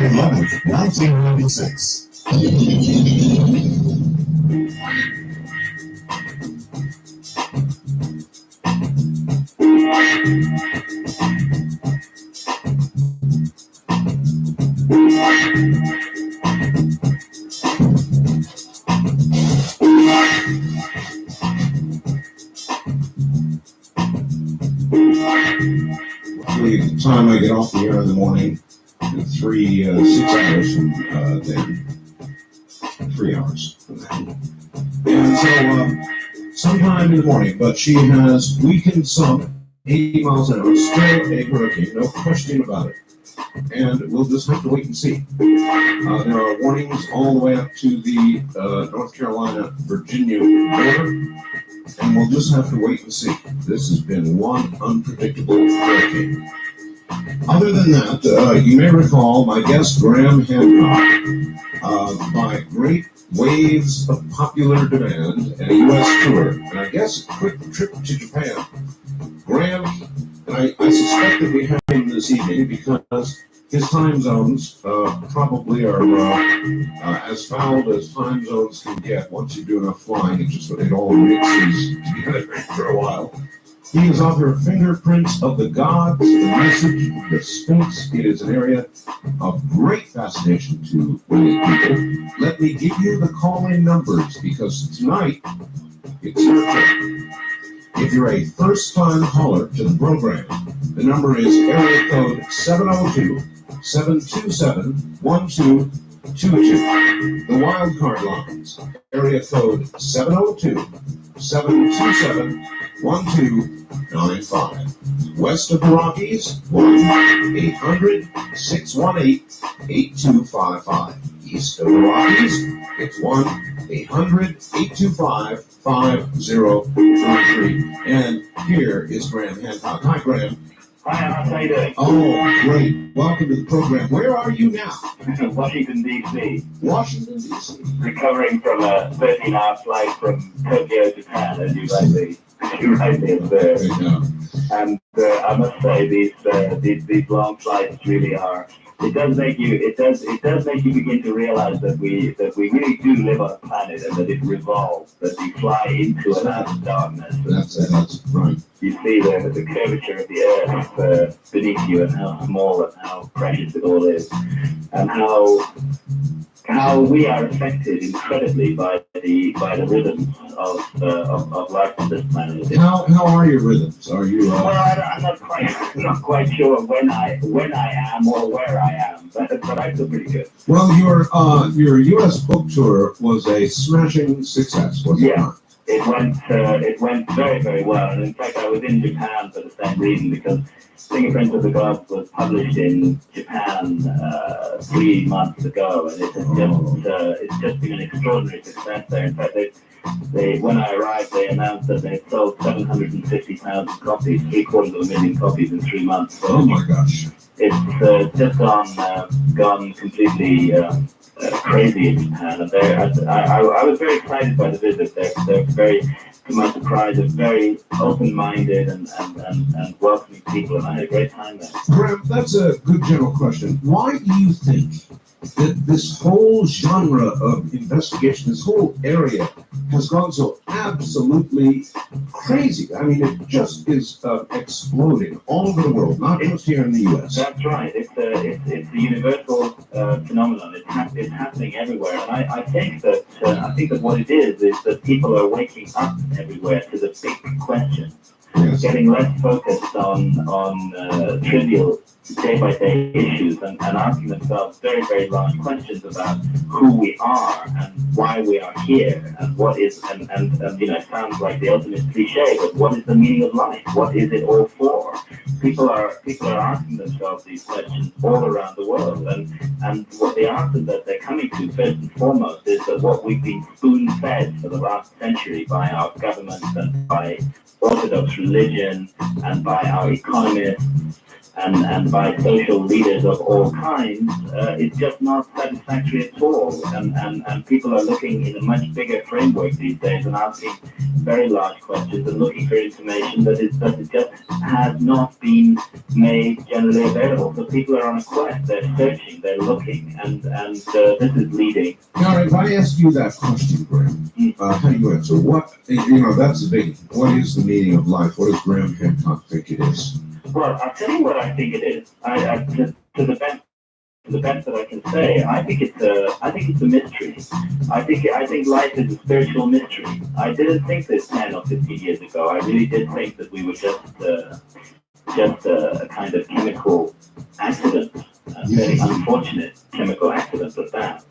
11th, 1996. The time I get off the air in the morning, 6 hours from then, 3 hours from then. And so, sometime in the morning, but she has weakened some, 80 miles an hour, still a hurricane, no question about it. And we'll just have to wait and see. There are warnings all the way up to the North Carolina-Virginia border, and we'll just have to wait and see. This has been one unpredictable hurricane. Other than that, you may recall my guest, Graham Hancock, by great waves of popular demand and a U.S. tour, and I guess a quick trip to Japan. Graham, and I suspect that we have him this evening because his time zones probably are as fouled as time zones can get. Once you do enough flying, it all mixes together for a while. He is author of Fingerprints of the Gods, The Message of the Sphinx. It is an area of great fascination to many people. Let me give you the call-in numbers because tonight it's your turn. If you're a first-time caller to the program, the number is area code 702-727-1222. The wildcard lines, area code 702-727-1295. West of the Rockies, 1-800-618-8255. East of the Rockies, it's 1-800-825-5033. And here is Graham Hancock. Hi, Graham. Hi, how are you doing? Oh, great. Welcome to the program. Where are you now? Washington, D.C. Washington, D.C. Recovering from a 13-hour flight from Tokyo, Japan, as you rightly observed. And I must say, these long flights really are. It does make you begin to realize that we really do live on a planet and that it revolves, that you fly into and out of darkness. That's right. You see the curvature of the earth beneath you and how small and how precious it all is, and how we are affected incredibly by the rhythms of life on this planet. How are your rhythms? Are you? Well, I'm not quite sure when I am or where I am, but I feel pretty good. Well, your U.S. book tour was a smashing success, wasn't it? Yeah. It went very, very well. And in fact, I was in Japan for the same reason, because Fingerprints of the Gods was published in Japan 3 months ago, and it's just been an extraordinary success there. In fact, when I arrived, they announced that they had sold 750,000 copies, 750,000 copies in 3 months. So oh my gosh! It's just gone completely crazy in Japan, and I was very excited by the visit. They're very, to my surprise, they're very open-minded and welcoming people, and I had a great time there. Graham, that's a good general question. Why do you think that this whole genre of investigation, this whole area, has gone so absolutely crazy? I mean, it just is exploding all over the world, not just here in the U.S. That's right. It's a universal phenomenon. It's happening everywhere, and I think that what it is that people are waking up everywhere to the big questions. Yes. Getting less focused on trivial day-by-day issues and asking themselves very, very large questions about who we are and why we are here and what is, and it sounds like the ultimate cliche, but what is the meaning of life? What is it all for? People are asking themselves these questions all around the world, and what the answer that they're coming to first and foremost is that what we've been spoon-fed for the last century by our governments and by Orthodox religion and by our economists and by social leaders of all kinds, is just not satisfactory at all. And people are looking in a much bigger framework these days and asking very large questions and looking for information that it just has not been made generally available. So people are on a quest, they're searching, they're looking, and this is leading. Now, if I ask you that question, Graham, how do you answer? What, that's the big, what is the meaning of life? What does Graham Hancock think it is? Well, I'll tell you what I think it is. To the best that I can say, I think it's a mystery. I think life is a spiritual mystery. I didn't think this 10 or 15 years ago. I really did think that we were just a kind of chemical accident, a very unfortunate chemical accident at that.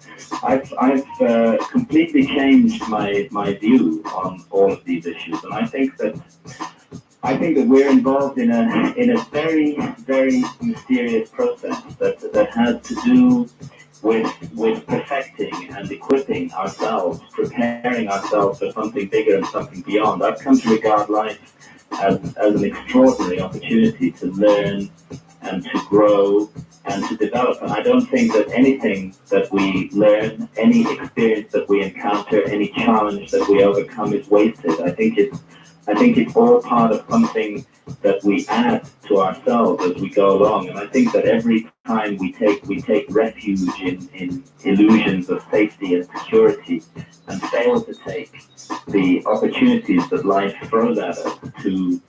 I've completely changed my view on all of these issues, and I think that we're involved in a very, very mysterious process that has to do with perfecting and equipping ourselves, preparing ourselves for something bigger and something beyond. I've come to regard life as an extraordinary opportunity to learn and to grow and to develop. And I don't think that anything that we learn, any experience that we encounter, any challenge that we overcome is wasted. I think it's all part of something that we add to ourselves as we go along. And I think that every time we take refuge in illusions of safety and security and fail to take the opportunities that life throws at us to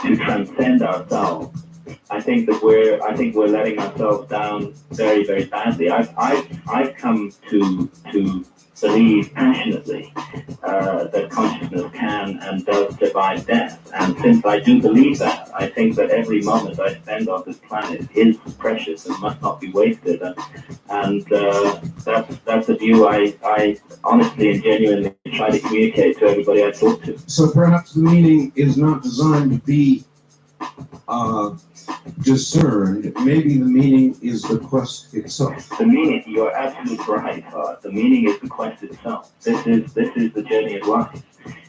transcend ourselves, I think we're letting ourselves down very, very badly. I've come to believe passionately that consciousness can and does survive death. And since I do believe that, I think that every moment I spend on this planet is precious and must not be wasted. And that's a view I honestly and genuinely try to communicate to everybody I talk to. So perhaps the meaning is not designed to be discerned. Maybe the meaning is the quest itself. The meaning, you're absolutely right, Todd. The meaning is the quest itself. This is the journey of life.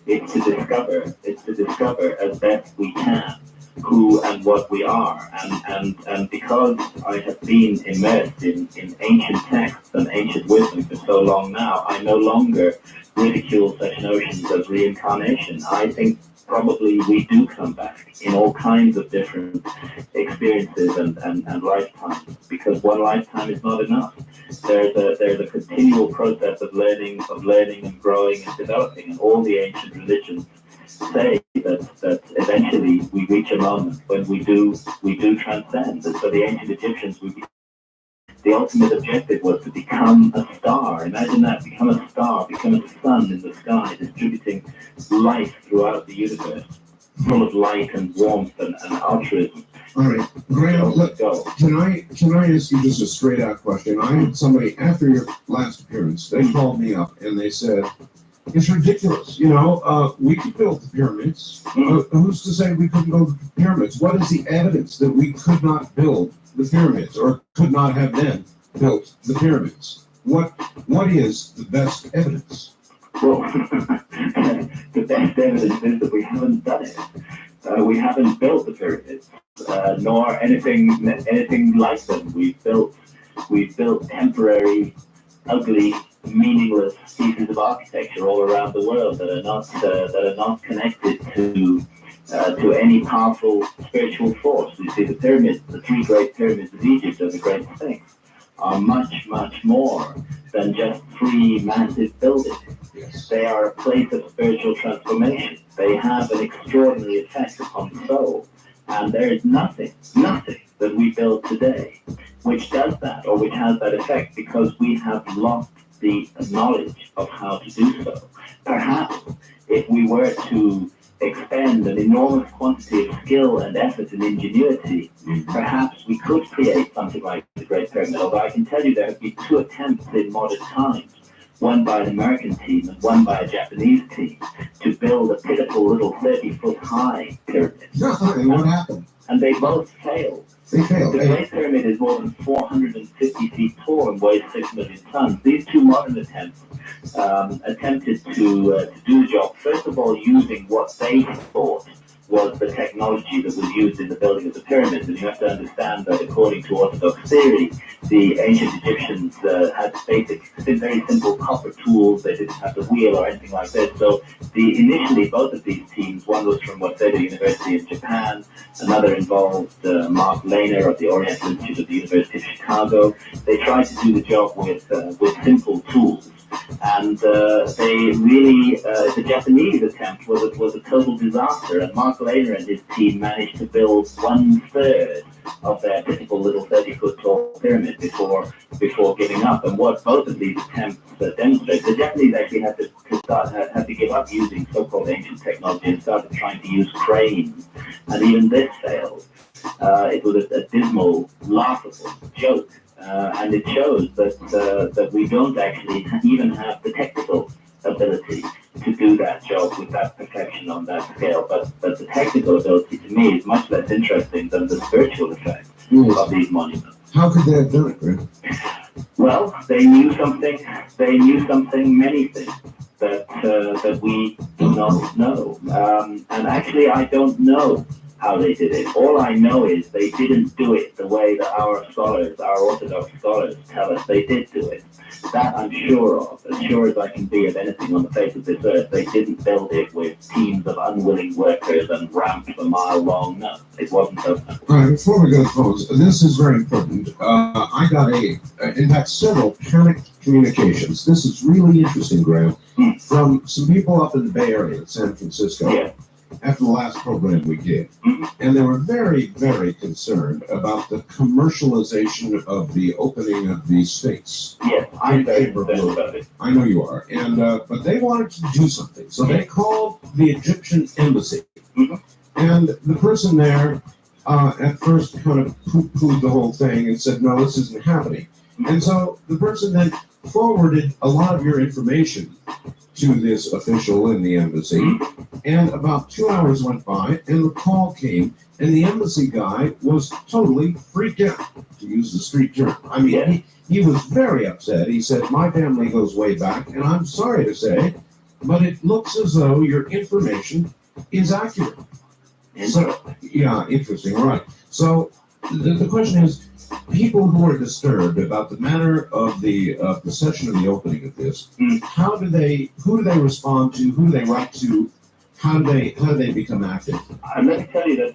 It's to discover as best we can who and what we are. And because I have been immersed in ancient texts and ancient wisdom for so long now, I no longer ridicule such notions as reincarnation. I think probably we do come back in all kinds of different experiences and lifetimes, because one lifetime is not enough. There's a continual process of learning and growing and developing, and all the ancient religions say that eventually we reach a moment when we do transcend. And so the ancient Egyptians, the ultimate objective was to become a star. Imagine that, become a star, become a sun in the sky, distributing light throughout the universe, full of light and warmth and altruism. All right, Graham, can I ask you just a straight out question? I had somebody, after your last appearance, they called me up and they said, it's ridiculous, we could build the pyramids. Who's to say we couldn't build the pyramids? What is the evidence that we could not build the pyramids, or could not have then built the pyramids? What is the best evidence? Well, the best evidence is that we haven't done it. We haven't built the pyramids, nor anything like them. We've built temporary, ugly, meaningless pieces of architecture all around the world that are not connected to any powerful spiritual force. You see, the pyramids, the three great pyramids of Egypt are the great things, are much, much more than just three massive buildings. Yes. They are a place of spiritual transformation. They have an extraordinary effect upon the soul. And there is nothing that we build today which does that or which has that effect, because we have lost the knowledge of how to do so. Perhaps if we were to expend an enormous quantity of skill and effort and ingenuity, perhaps we could create something like the Great Pyramid. Although I can tell you there have been 2 attempts in modern times, one by an American team and one by a Japanese team, to build a pitiful little 30-foot high pyramid. And what happened? And they both failed. They failed. The Great Pyramid is more than 450 feet tall and weighs 6 million tons. These 2 modern attempts attempted to do the job, first of all, using what they thought was the technology that was used in the building of the pyramids. And you have to understand that according to Orthodox theory, the ancient Egyptians had very simple copper tools. They didn't have the wheel or anything like that. So initially, both of these teams, one was from Waseda University in Japan, another involved Mark Lehner of the Oriental Institute of the University of Chicago. They tried to do the job with simple tools. And the Japanese attempt was a total disaster. And Mark Lehner and his team managed to build 1/3 of their typical little 30-foot tall pyramid before giving up. And what both of these attempts demonstrate, the Japanese actually had to give up using so-called ancient technology and started trying to use cranes. And even this failed. It was a dismal, laughable joke. And it shows that we don't actually even have the technical ability to do that job with that perfection on that scale. But the technical ability, to me, is much less interesting than the spiritual effect of these monuments. How could they have done it, Greg? Well, they knew something. They knew something, many things that we do not know. And actually, I don't know how they did it. All I know is they didn't do it the way that our Orthodox scholars tell us they did do it. That I'm sure of, as sure as I can be of anything on the face of this earth. They didn't build it with teams of unwilling workers and ramps a mile long. No, it wasn't so simple. All right, before we go to phones, this is very important. I got in fact, several panicked communications. This is really interesting, Graham, from some people up in the Bay Area in San Francisco. Yeah. After the last program we did. And they were very, very concerned about the commercialization of the opening of the Sphinx. Yes, I'm very concerned about it. I know you are. And but they wanted to do something. So they called the Egyptian embassy. And the person there at first kind of poo-pooed the whole thing and said, no, this isn't happening. And so the person then forwarded a lot of your information to this official in the embassy, and about 2 hours went by, and the call came, and the embassy guy was totally freaked out, to use the street term. I mean, he was very upset. He said, my family goes way back, and I'm sorry to say, but it looks as though your information is accurate. So, yeah, interesting, right. So the question is, people who are disturbed about the manner of the session of the opening of this, who do they respond to? Who do they write to? How do they become active? Let me tell you that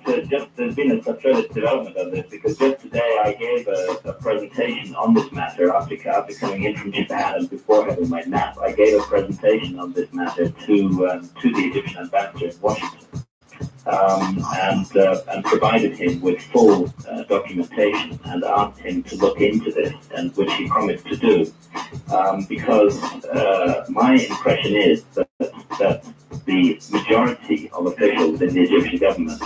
there's been a further development of this, because just today I gave a presentation on this matter after coming in from Japan and before having my nap. I gave a presentation on this matter to the Egyptian ambassador in Washington. And provided him with full documentation and asked him to look into this, and which he promised to do, because my impression is that the majority of officials in the Egyptian government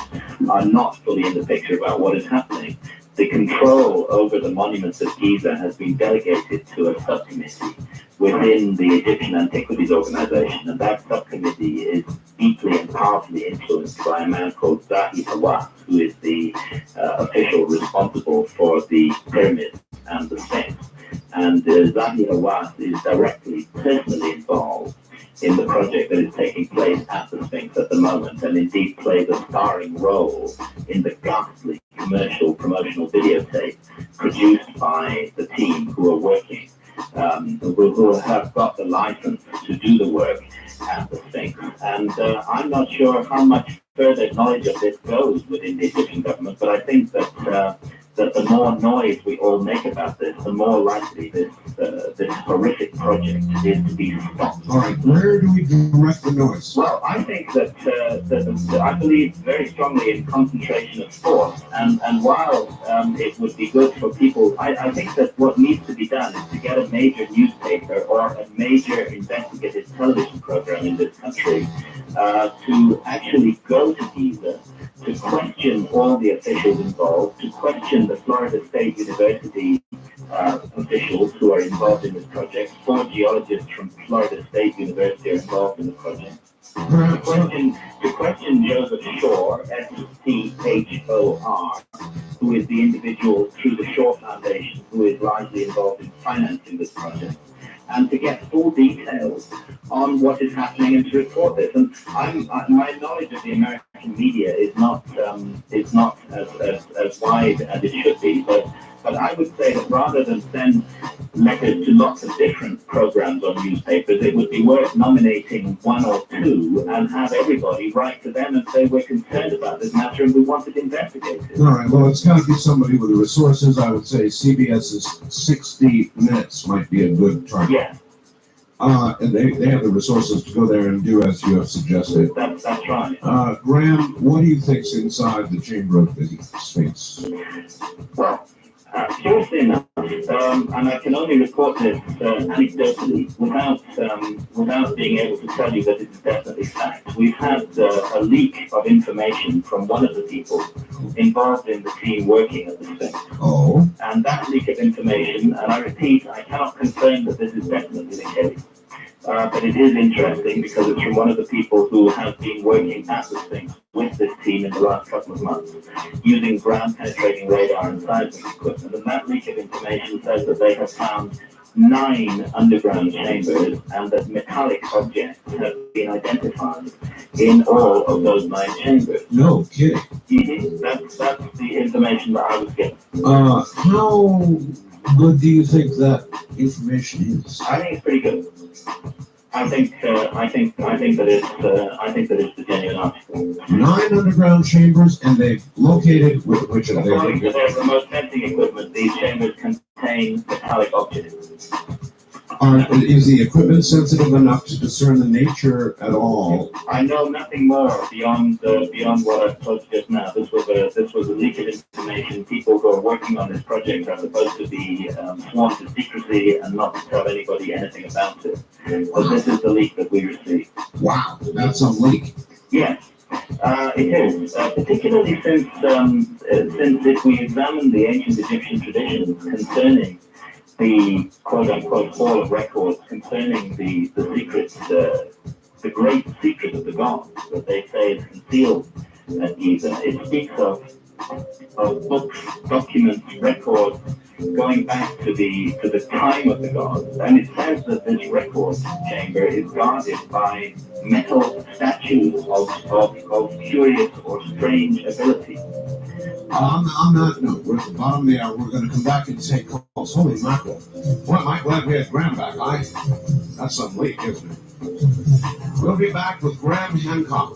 are not fully in the picture about what is happening. The control over the monuments of Giza has been delegated to a subcommittee within the Egyptian Antiquities Organization, and that subcommittee is deeply and powerfully influenced by a man called Zahi Hawass, who is the official responsible for the pyramids and the Sphinx. And Zahi Hawass is directly, personally involved in the project that is taking place at the Sphinx at the moment, and indeed plays a starring role in the ghastly commercial promotional videotape produced by the team who are working, who have got the license to do the work at the Sphinx. And I'm not sure how much further knowledge of this goes within the Egyptian government, but I think that the more noise we all make about this, the more likely this horrific project is to be stopped. All right, where do we direct the noise? Well, I think that I believe very strongly in concentration of force, and while it would be good for people, I think that what needs to be done is to get a major newspaper or a major investigative television program in this country to actually go to Giza, to question all the officials involved, to question the Florida State University officials who are involved in this project. 4 geologists from Florida State University are involved in the project. To question Joseph Shore, S-C-H-O-R, who is the individual through the Shore Foundation who is largely involved in financing this project. and to get full details on what is happening and to report this. And my knowledge of the American media is not as wide as it should be, but I would say that rather than send letters to lots of different programs on newspapers, it would be worth nominating one or two and have everybody write to them and say, we're concerned about this matter and we want it investigated. All right, well, it's got to be somebody with the resources. I would say CBS's 60 Minutes might be a good target. Yeah. And they have the resources to go there and do as you have suggested. That's right. Graham, what do you think's inside the chamber of the Sphinx? Well, curiously enough, and I can only report this anecdotally, without being able to tell you that it is definitely fact. We've had a leak of information from one of the people involved in the team working at the Sphinx. Oh. And that leak of information, and I repeat, I cannot confirm that this is definitely the case. But it is interesting because it's from one of the people who have been working at the Sphinx with this team in the last couple of months, using ground-penetrating radar and seismic equipment. And that leak of information says that they have found 9 underground chambers and that metallic objects have been identified in all of those 9 chambers. No kidding. That's the information that I was given. How good do you think that information is? I think it's pretty good. I think that it's the genuine article. 9 underground chambers, and they've located which of them? According to their remote sensing equipment, these chambers contain metallic objects. Is the equipment sensitive enough to discern the nature at all? I know nothing more beyond what I've told you just now. This was a leak of information. People who are working on this project are supposed to be sworn to secrecy and not to tell anybody anything about it. But this is the leak that we received. Wow, that's a leak. Yes. It is, particularly since if we examine the ancient Egyptian traditions concerning the quote-unquote hall of records, concerning the secrets, the great secret of the gods that they say is concealed at Giza. It speaks of books, documents, records going back to the time of the gods, and it says that this record chamber is guarded by metal statues of curious or strange ability. On that note, we're at the bottom of the hour. We're going to come back and take calls. Holy mackerel. Boy, am I glad we had Graham back. That's some leak, isn't it? We'll be back with Graham Hancock.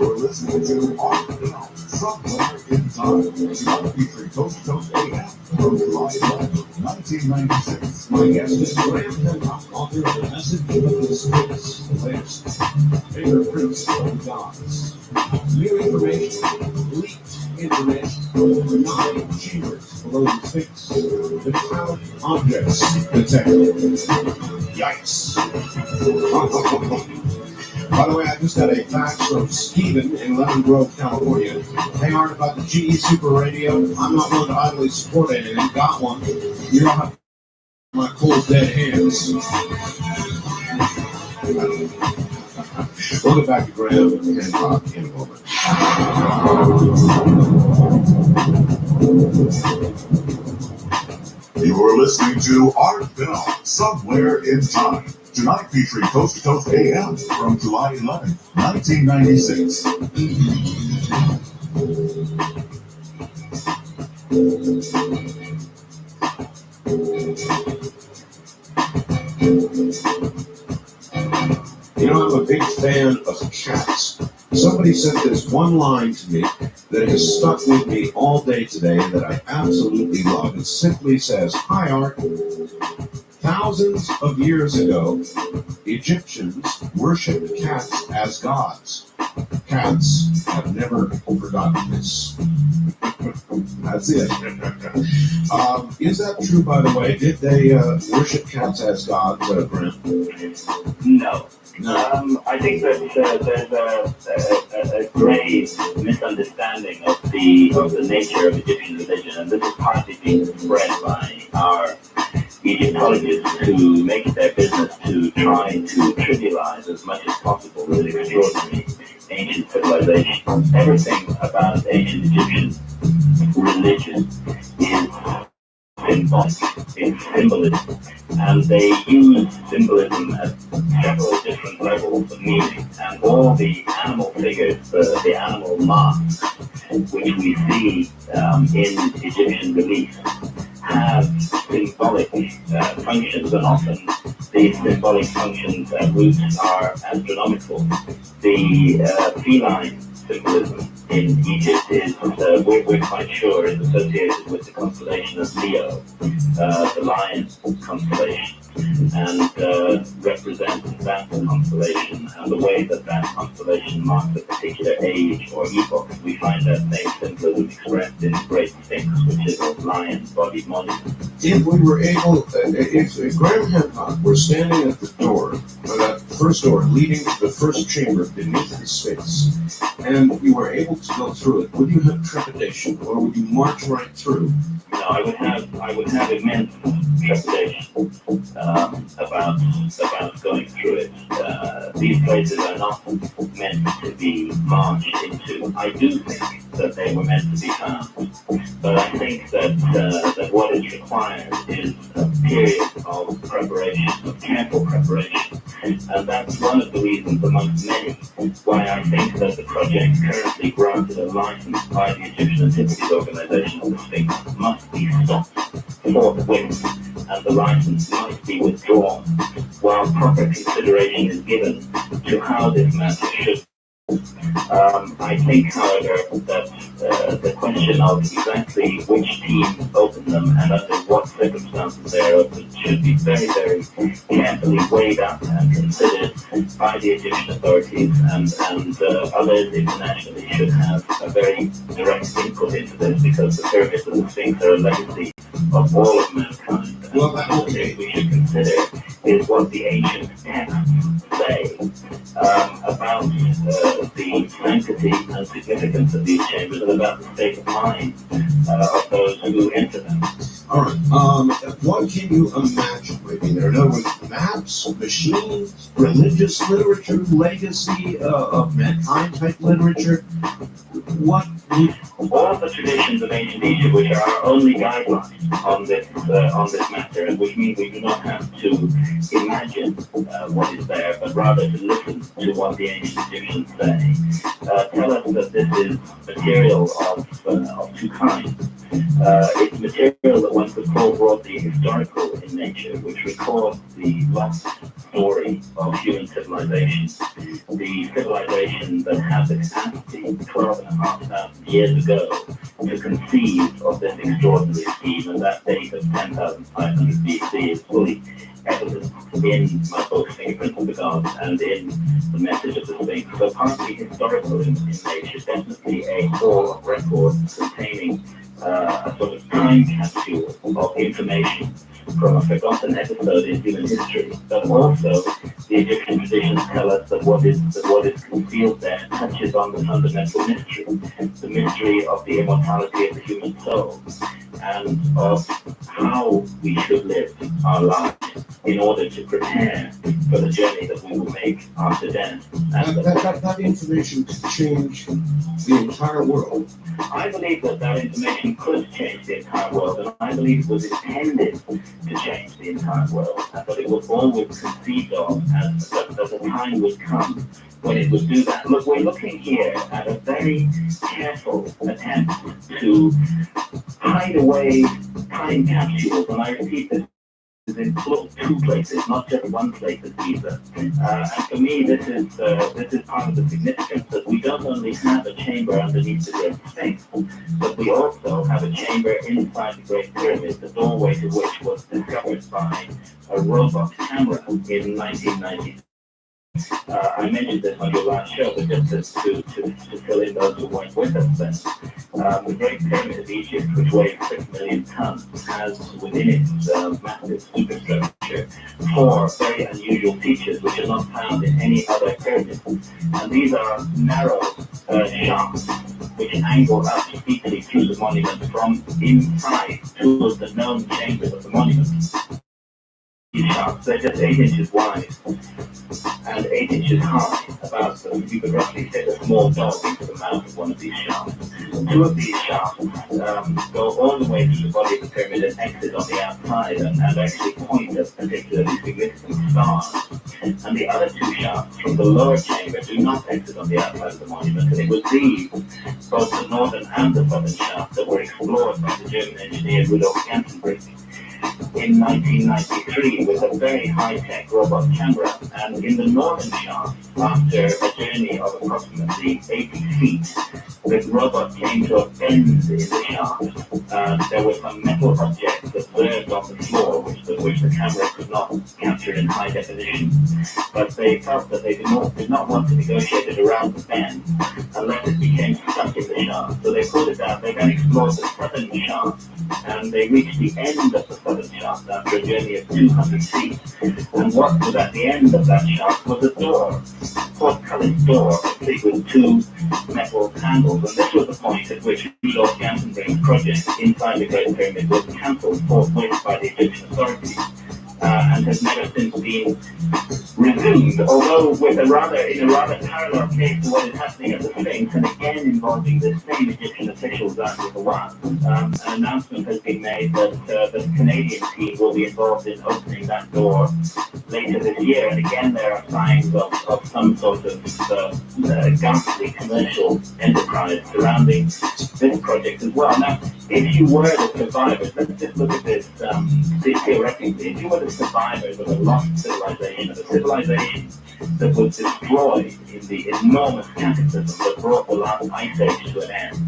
You're listening to Somewhere in Time, featuring Coast to Coast AM from July 11, 1996. My guest is Graham Hancock, author of The Message of the Sphinx, the latest fingerprints of gods. New information, leaked information, 9 chambers below the Sphinx, metallic objects detected. Yikes. By the way, I just got a fax from Steven in Lemon Grove, California. Hey, Art, about the GE Super Radio. I'm not willing to idly support anything. Got one. You don't have my cold, dead hands. We'll get back to Graham and Hancock in a moment. You're listening to Art Film, Somewhere in Time. Tonight featuring Coast to Coast AM from July 11th, 1996. You know, I'm a big fan of cats. Somebody sent this one line to me that has stuck with me all day today that I absolutely love. It simply says, "Hi, Art. Thousands of years ago, Egyptians worshipped cats as gods. Cats have never forgotten this." That's it. Is that true, by the way? Did they worship cats as gods, Grant? No. No. I think that there's a grave misunderstanding of the nature of Egyptian religion, and this is partly being spread by our Egyptologists who make it their business to try to trivialize as much as possible this extraordinary ancient civilization. Everything about ancient Egyptian religion is symbolic, it's symbolism, and they use symbolism at several different levels of meaning, and all the animal figures, the animal masks, which we see in Egyptian relief, have symbolic functions, and often these symbolic functions and roots are astronomical. The feline symbolism in Egypt is, we're quite sure, is associated with the constellation of Leo, the lion constellation, and represents that constellation and the way that that constellation marks a particular age or epoch. We find that same symbolism expressed in the Great Sphinx, which is a lion-bodied monument. If we were able, if Graham Hancock were standing at the door, or that first door leading to the first chamber beneath the Sphinx, and you were able to go through it, would you have trepidation, or would you march right through? No, I would have immense trepidation about going through it. These places are not meant to be marched into. I do think that they were meant to be found, but I think that what is required is a period of preparation, of careful preparation, and that's one of the reasons, amongst many, why I think that the project currently granted a license by the Egyptian Antiquities Organization of the Sphinx must be stopped forthwith, and the license must be withdrawn while proper consideration is given to how this matter should. I think, however, that the question of exactly which team opened them and under what circumstances they are opened should be very, very carefully weighed up and considered by the Egyptian authorities, and others internationally should have a very direct input into this, because the pyramids of the Sphinx are a legacy of all of mankind. And Well, one okay. thing we should consider is what the ancient texts say about the sanctity and significance of these chambers, and about the state of mind of those who enter them. All right. What can you imagine living there? In other words, maps, machines, religious literature, legacy of mankind type literature. What? All of the traditions of ancient Egypt, which are our only guidelines on this matter, and which means we do not have to imagine what is there, but rather to listen to what the ancient Egyptians say, tell us that this is material of two kinds. It's material that one could call broadly historical in nature, which records the lost story of human civilization. The civilization that had the capacity 12,500 years ago to conceive of this extraordinary scheme, and that date of 10,500 BC is fully evident in my book, Fingerprints of the Gods, and in the message of the Sphinx. So partly historical in nature, definitely a hall of records containing a sort of time capsule of information from a forgotten episode in human history. But also, the Egyptian traditions tell us that what is concealed there touches on the fundamental mystery, the mystery of the immortality of the human soul. and of how we should live our lives in order to prepare for the journey that we will make after death. And That information could change the entire world. I believe that information could change the entire world, and I believe it was intended to change the entire world, and that it was always conceived of as that a time would come when it would do that. Look, we're looking here at a very careful attempt to hide away time capsules, and I repeat this is in two places, not just one place at Giza. And for me, this is part of the significance that we don't only have a chamber underneath the Great Sphinx, but we also have a chamber inside the Great Pyramid, the doorway to which was discovered by a robot camera in 1990. I mentioned this on your last show, but just to fill in those who weren't with us then. The Great Pyramid of Egypt, which weighs 6 million tons, has within its massive superstructure 4 very unusual features which are not found in any other pyramid. And these are narrow shafts which angle up steeply through the monument from inside towards the known chambers of the monument. These shafts, they're just 8 inches wide and 8 inches high. About you could roughly fit a small dog into the mouth of one of these shafts. 2 of these shafts go all the way through the body of the pyramid and exit on the outside and actually point at particularly significant stars. And the other 2 shafts from the lower chamber do not exit on the outside of the monument. And it was these, both the northern and the southern shafts, that were explored by the German engineer Rudolf Gantenbrink in 1993 with a very high-tech robot camera. And in the northern shaft, after a journey of approximately 80 feet, the robot came to a bend in the shaft. There were some metal objects observed on the floor which the camera could not capture in high definition. But they felt that they did not want to negotiate it around the bend unless it became stuck in the shaft. So they pulled it out. They then explored the southern shaft, and they reached the end of the southern shaft after a journey of 200 feet. And what was at the end of that shaft was a door, portcullis door, complete with 2 metal handles. And this was the point at which Rudolf Gantenbrink's project inside the Great Pyramid was cancelled forthwith by the Egyptian authorities, and has never since been resumed, although in a rather parallel case to what is happening at the Sphinx, and again involving the same Egyptian officials after the war. An announcement has been made that the Canadian team will be involved in opening that door later this year, and again there are signs of some sort of ghastly commercial enterprise surrounding this project as well. Now, if you were the survivors, let's just look at this theoretically. If you were the survivors of a lost civilization, of a civilization that was destroyed in the enormous cataclysm that brought the last ice age to an end,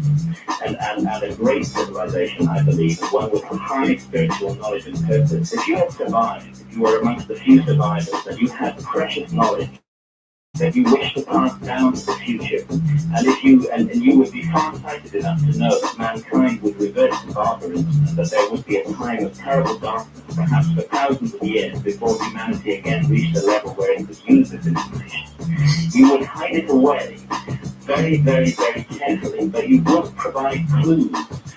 and a great civilization, I believe, one with high spiritual knowledge and purpose, if you had survived, if you were amongst the few survivors, and you had precious knowledge that you wish to pass down to the future, and you would be far-sighted enough to know that mankind would revert to barbarism, and that there would be a time of terrible darkness, perhaps for thousands of years, before humanity again reached a level where it could use this information. You would hide it away very, very, very carefully, but you would provide clues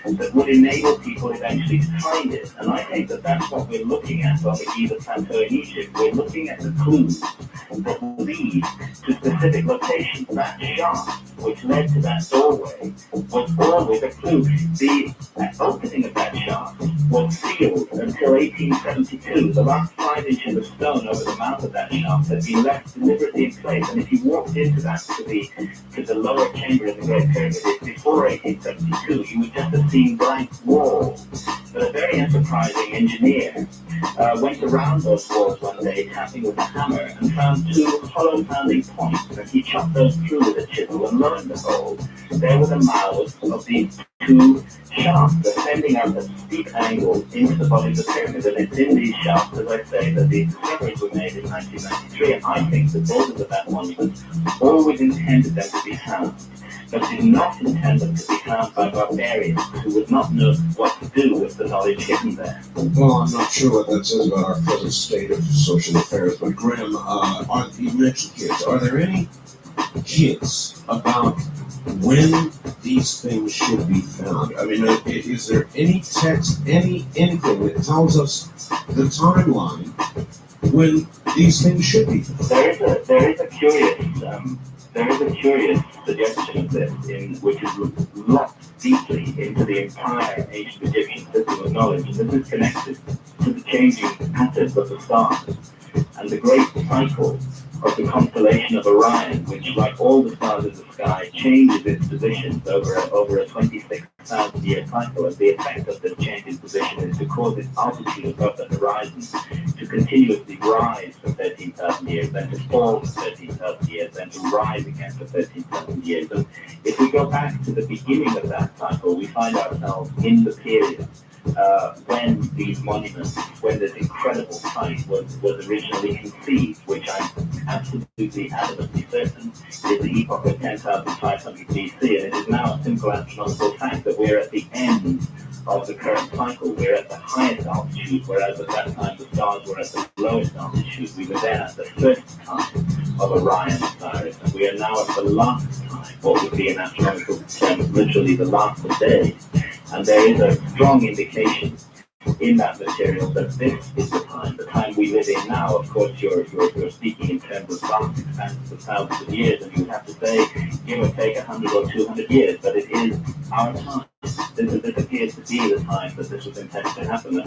that would enable people eventually to find it. And I think that that's what we're looking at on the Giza Plateau in Egypt. We're looking at the clues that lead to specific locations. That shaft, which led to that doorway, was always a clue. The opening of that shaft was sealed until 1872. The last 5 inches of stone over the mouth of that shaft had been left deliberately in place. And if you walked into that to the lower chamber of the Great Pyramid before 1872, you would just have seen blank walls. But a very enterprising engineer went around those walls one day, tapping with a hammer, and found 2 hollow sounding points, and he chopped those through with a chisel, and lo and behold, there were the mouths of these 2 shafts ascending at a steep angle into the body of the pyramid. And it's in these shafts, as I say, that the discoveries were made in 1993, and I think the builders of that monument always intended them to be found, but did not intend them to be found by barbarians who would not know what to do with the knowledge hidden there. Well, I'm not sure what that says about our present state of social affairs, but Graham, you mentioned kids. Are there any hints about when these things should be found? I mean, is there any text, anything that tells us the timeline when these things should be found? There is a curious suggestion of this, which is locked deeply into the entire ancient Egyptian system of knowledge, and this is connected to the changing patterns of the stars and the great cycle of the constellation of Orion, which, like all the stars in the sky, changes its positions over a 26,000-year cycle. And the effect of this change in position is to cause its altitude above the horizon to continuously rise for 13,000 years, then to fall for 13,000 years, then to rise again for 13,000 years. And if we go back to the beginning of that cycle, we find ourselves in the period when these monuments, when this incredible site was originally conceived, which I'm absolutely adamantly certain is the epoch of 10,500 BC, and it is now a simple astronomical fact that we're at the end of the current cycle. We're at the highest altitude, whereas at that time the stars were at the lowest altitude. We were then at the first time of Orion Osiris, and we are now at the last time, what would be in astronomical terms literally the last of days. And there is a strong indication in that material that this is the time we live in now. Of course, you're speaking in terms of vast expanses of thousands of years, and you would have to say, give or take 100 or 200 years, but it is our time. This appears to be the time that this was intended to happen.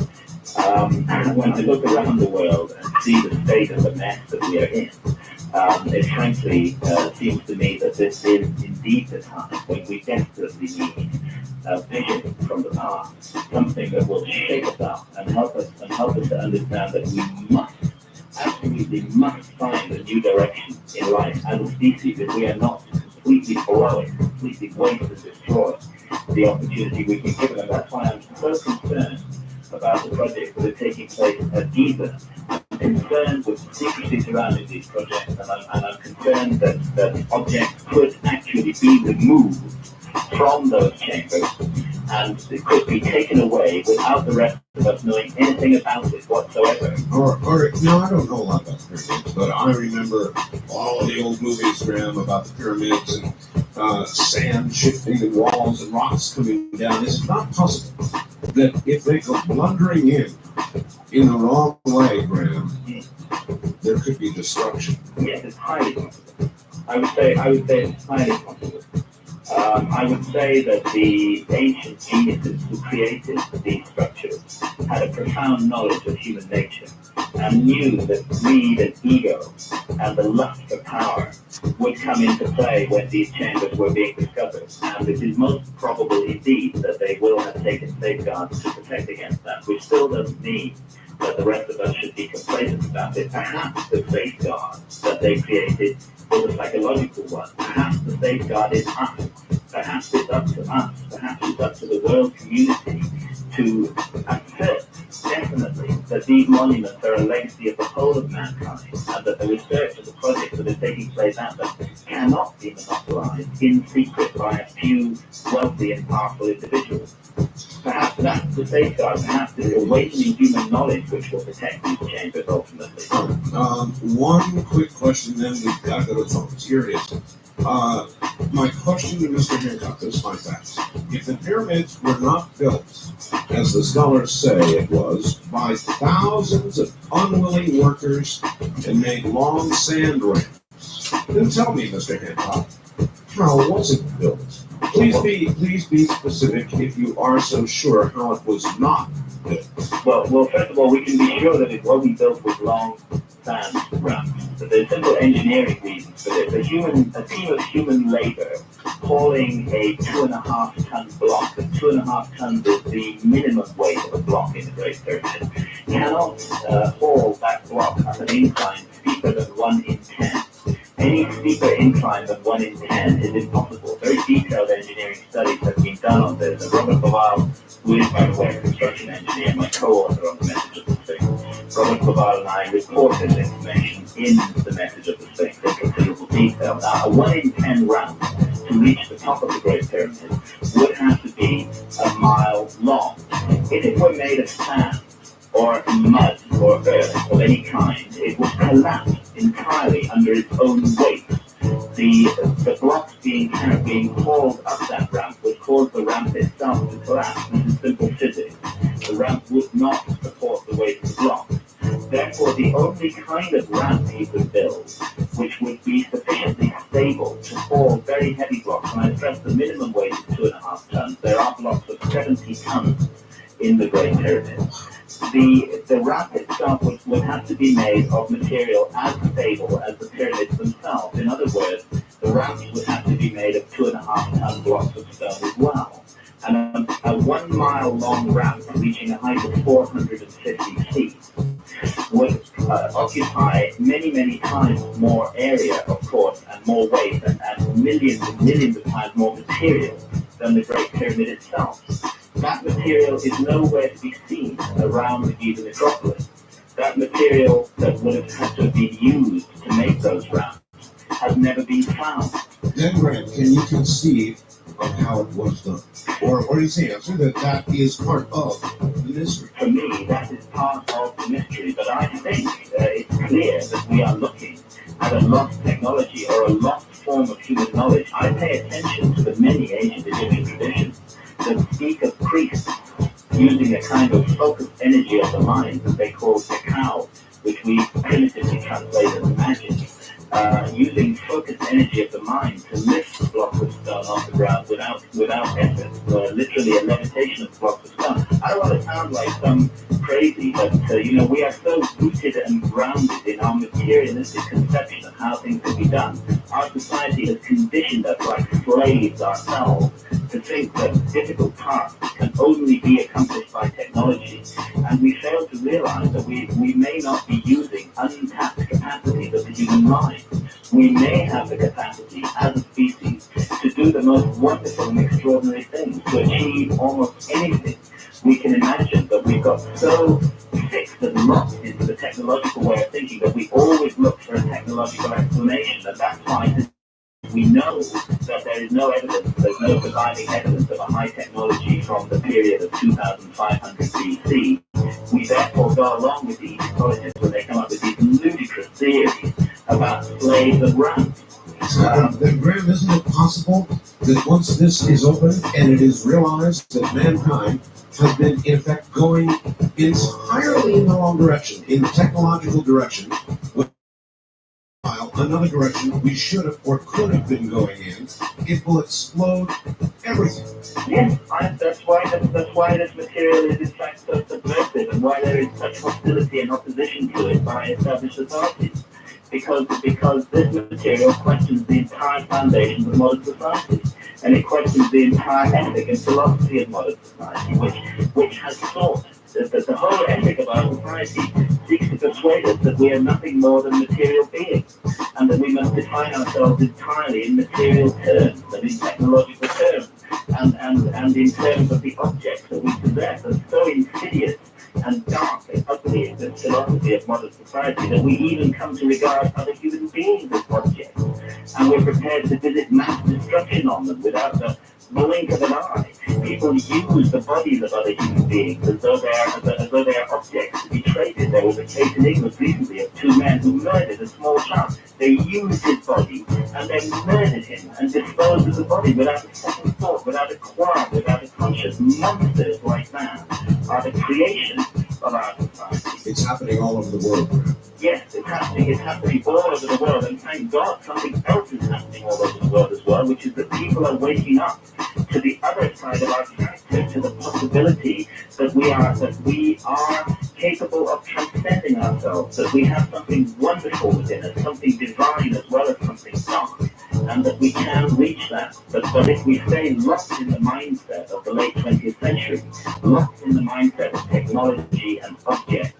And when I look around the world and see the state of the mess that we are in, it frankly seems to me that this is indeed the time when we desperately need a vision from the past, something that will shake us up and help us to understand that we absolutely must find a new direction in life as a species if we are not to completely blow it, completely waste and destroy the opportunity we've been given. And that's why I'm so concerned about the projects that are taking place at Giza. I'm concerned with the secrecy surrounding these projects, and I'm concerned that objects could actually be removed from those chambers and it could be taken away without the rest of us knowing anything about it whatsoever. Or no, I don't know a lot about the pyramids, but I remember all of the old movies, Graham, about the pyramids and sand shifting and walls and rocks coming down. Is it not possible that if they go blundering in the wrong way, Graham, there could be destruction? Yes, it's highly possible. I would say it's highly possible. I would say that the ancient geniuses who created these structures had a profound knowledge of human nature and knew that greed and ego and the lust for power would come into play when these chambers were being discovered. And it is most probable indeed that they will have taken safeguards to protect against that, which still doesn't mean that the rest of us should be complacent about it. Perhaps the safeguard that they created was a psychological one. Perhaps the safeguard is us. Perhaps it's up to us. Perhaps it's up to the world community to assert definitely that these monuments are a legacy of the whole of mankind, and that the research and the projects that are taking place at them cannot be monopolized in secret by a few wealthy and powerful individuals. Perhaps that's the safeguard. Perhaps it's awakening human knowledge which will protect these chambers ultimately. One quick question, then we've got to go to phones. Here it is. My question to Mr. Hancock is like that. If the pyramids were not built, as the scholars say it was, by thousands of unwilling workers and made long sand ramps, then tell me, Mr. Hancock, how was it built? Please be specific if you are so sure how it was not built. Well, first of all, we can be sure that it wasn't built with long sand ramps. So there's simple engineering reasons for this. A team of human labor hauling a 2.5-ton block, and 2.5 tons is the minimum weight of a block in the Great Pyramid, cannot haul that block up an incline steeper than 1 in 10. Any steeper incline than 1 in 10 is impossible. Very detailed engineering studies have been done on this, and Robert Baval, who is, by the way, a construction engineer, my co-author on the Message of the Sphinx, Robert Baval and I report this information in the Message of the Sphinx in considerable detail. Now, a 1 in 10 ramp to reach the top of the Great Pyramid would have to be a mile long. If it were made of sand or mud or earth of any kind, it would collapse entirely under its own weight The blocks being hauled up that ramp would cause the ramp itself to collapse. This is simple physics. The ramp would not support the weight of the blocks. Therefore, the only kind of ramp you could build, which would be sufficiently stable to haul very heavy blocks, and I stress the minimum weight is 2.5 tons. There are blocks of 70 tons in the Great Pyramid. The ramp itself would have to be made of material as stable as the pyramids themselves. In other words, the ramps would have to be made of 2.5-ton blocks of stone as well. And a 1 mile long ramp reaching a height of 450 feet would occupy many, many times more area, of course, and more weight, and millions and millions of times more material than the Great Pyramid itself. That material is nowhere to be seen around the Giza necropolis. That material that would have had to have been used to make those ramps has never been found. Then, Grant, can you conceive of how it was done? Or you say, answer that is part of the mystery. For me, that is part of the mystery, but I think it's clear that we are looking at a lost technology or a lost form of human knowledge. I pay attention to the many ancient Egyptian traditions that speak of priests using a kind of focused energy of the mind that they call cacao, which we primitively translate as magic, using focused energy of the mind to lift the blocks of stone off the ground without effort, literally a levitation of blocks of stone. I don't want to sound like some crazy, but we are so rooted and grounded in our materialistic conception of how things can be done. Our society has conditioned us like slaves ourselves to think that difficult tasks can only be accomplished by technology, and we fail to realize that we may not be using untapped capacities of the human mind. We may have the capacity as a species to do the most wonderful and extraordinary things, to achieve almost anything we can imagine, but we've got so fixed and locked into the technological way of thinking that we always look for a technological explanation, and that's why we know that there is no evidence, there's no surviving evidence of a high technology from the period of 2500 BC. We therefore go along with the Egyptologists when they come up with these ludicrous theories about slaves and ramps. Then, Graham, isn't it possible that once this is open and it is realized that mankind has been, in effect, going entirely in the wrong direction, in the technological direction, while another direction we should have or could have been going in, it will explode everything. Yes, that's why this material is in fact so subversive, and why there is such hostility and opposition to it by established authorities. Because this material questions the entire foundations of modern society, and it questions the entire ethic and philosophy of modern society, which has sought that the whole ethic of our society seeks to persuade us that we are nothing more than material beings, and that we must define ourselves entirely in material terms and in technological terms, and in terms of the objects that we possess. And so insidious and dark and ugly is the philosophy of modern society that we even come to regard other human beings as objects, and we're prepared to visit mass destruction on them without the blink of an eye. People use the bodies of other human beings as though they are objects to be traded. There was a case in England recently of two men who murdered a small child. They used his body and they murdered him and disposed of the body without a second thought, without a qualm, without a conscience. Monsters like that are the creation of our society. It's happening all over the world. Yes, it's happening all over the world, and thank God something else is happening all over the world as well, which is that people are waking up to the other side of our character, to the possibility that we are capable of transcending ourselves, that we have something wonderful within us, something divine as well as something dark, and that we can reach that. But if we stay locked in the mindset of the late 20th century, locked in the mindset of technology and objects,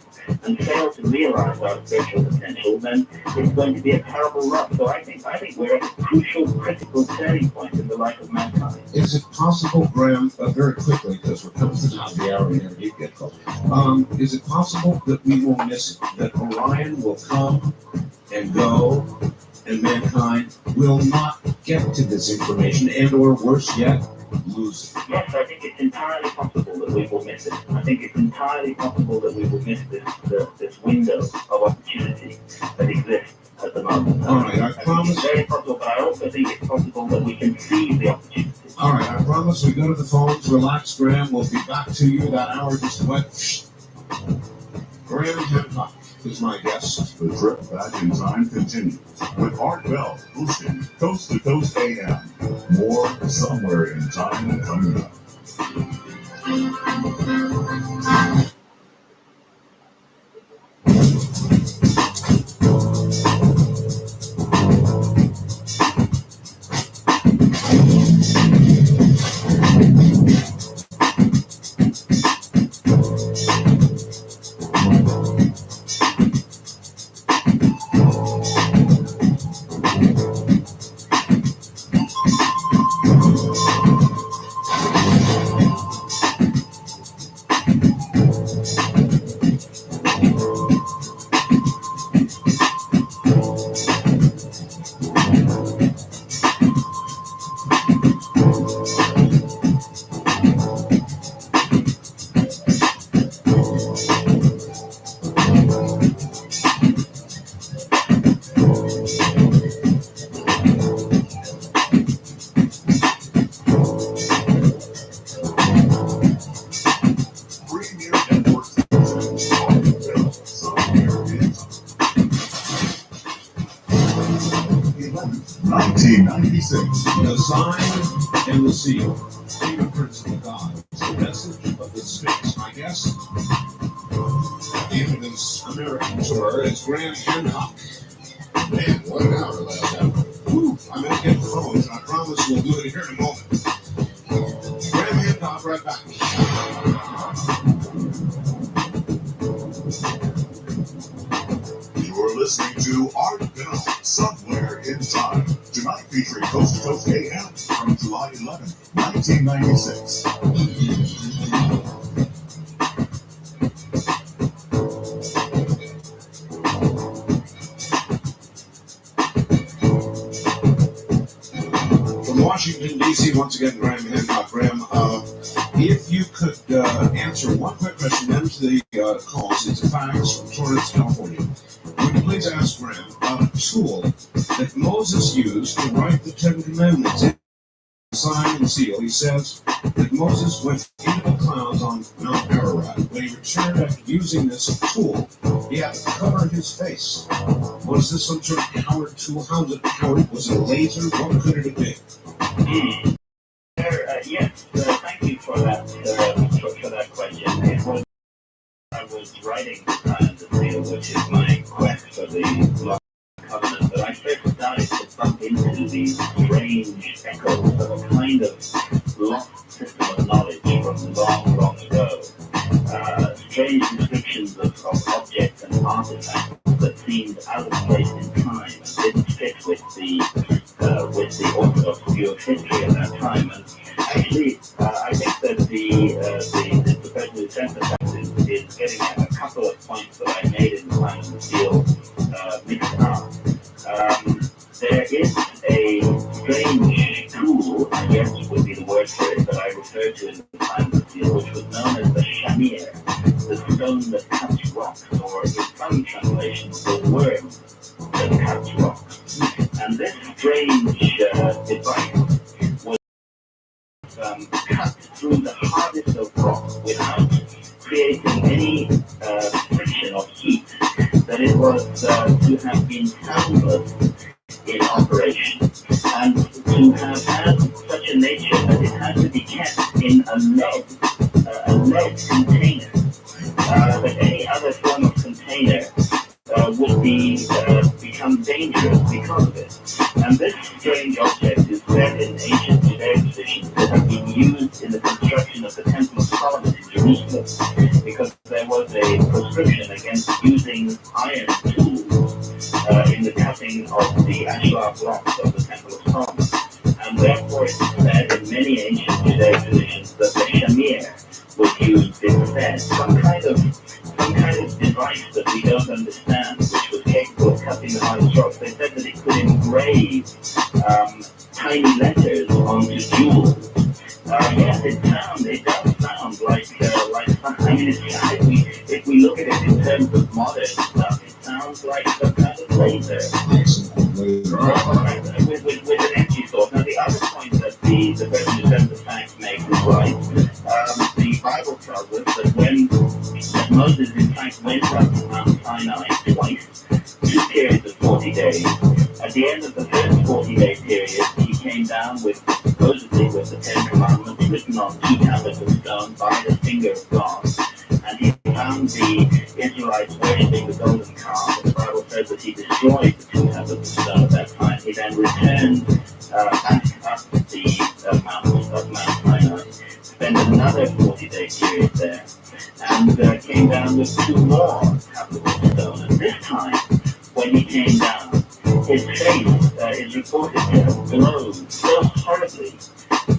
and fail to realize our spiritual potential, then it's going to be a terrible loss. So I think we're at a crucial, critical turning point in the life of mankind. Is it possible, Graham, very quickly, because we're coming to the top of the hour here, you get called. Is it possible that we will miss it, that Orion will come and go, and mankind will not get to this information, and or worse yet, lose it? Yes, I think it's entirely possible that we will miss it. I think it's entirely possible that we will miss this window of opportunity that exists at the moment. possible. All right, I promise. It's very possible, but I also think it's possible that we can seize the opportunity. All right, I promise we go to the phones. Relax, Graham. We'll be back to you. That hour just went. Graham Hancock is my guest. The trip back in time continues with Art Bell hosting Coast to Coast AM. More somewhere in time coming up. Premier Network Station, Art Bell, somewhere in time. 1996. The sign and the seal. Fingerprints of God. The message of the Sphinx. My guest in this American tour is Graham Hancock. Man, what an hour last hour. Whew, I'm going to get the phones. I promise we'll do it here in a moment. Graham Hancock, right back. You're listening to Art Bell, Somewhere in Time. Tonight featuring Coast to Coast AM from July 11, 1996. From Washington, D.C., once again, Graham Hancock. Graham, if you could answer one quick question, then to the calls. It's a fax from Torrance, California. Would you please ask Graham about a tool that Moses used to write the Ten Commandments in sign and seal? He says that Moses went into the clouds on Mount Ararat. When he returned after using this tool, he had to cover his face. Was this some sort of power tool? How did it power? Was it a laser? What could it have been? Yes, thank you for that question. It was, I was writing the sign and the seal, which is my quest for the Law Covenant, but I first started to bump into these strange echoes of a kind of lost system of knowledge from long, long ago. Strange descriptions of objects and artifacts that seemed out of place in time and didn't fit with the orthodox view of history at that time. And actually, I think that the person who sent the fax is getting at a couple of points that I made in the sign and the seal mixed up. There is a strange tool, I guess would be the word for it, that I referred to in the sign and the seal, which was known as the shamir, the stone that cuts rocks, or in some translations, the worm that cuts rocks. And this strange device was cut through the hardest of rock without creating any friction or heat, that it was to have been soundless in operation, and to have had such a nature that it had to be kept in a lead container, that any other form of container would become dangerous because of it. And this strange object is said in ancient Judaic traditions to have been used in the construction of the Temple of Solomon in Jerusalem, because there was a prescription against using iron tools in the cutting of the ashlar blocks of the Temple of Solomon. And therefore it is said in many ancient Judaic traditions that the shamir was used instead, some kind of device that we don't understand, which was capable of cutting the hardest rocks. They said that it could engrave tiny letters onto jewels. Yes, it does sound like I mean, if we look at it in terms of modern stuff, it sounds like some kind of laser. Bible tells us that Moses in fact went up to Mount Sinai twice, 2 periods of 40 days. At the end of the first 40-day period, he came down supposedly with the Ten Commandments written on 2 tablets of stone by the finger of God. And he found the Israelites worshipping the golden calf. The Bible says that he destroyed the 2 tablets of stone at that time. He then returned back up the mountain of Mount Sinai, spent another 40-day period there, and came down with 2 more tablets of stone. And this time, when he came down, his face is reported to have glowed so horribly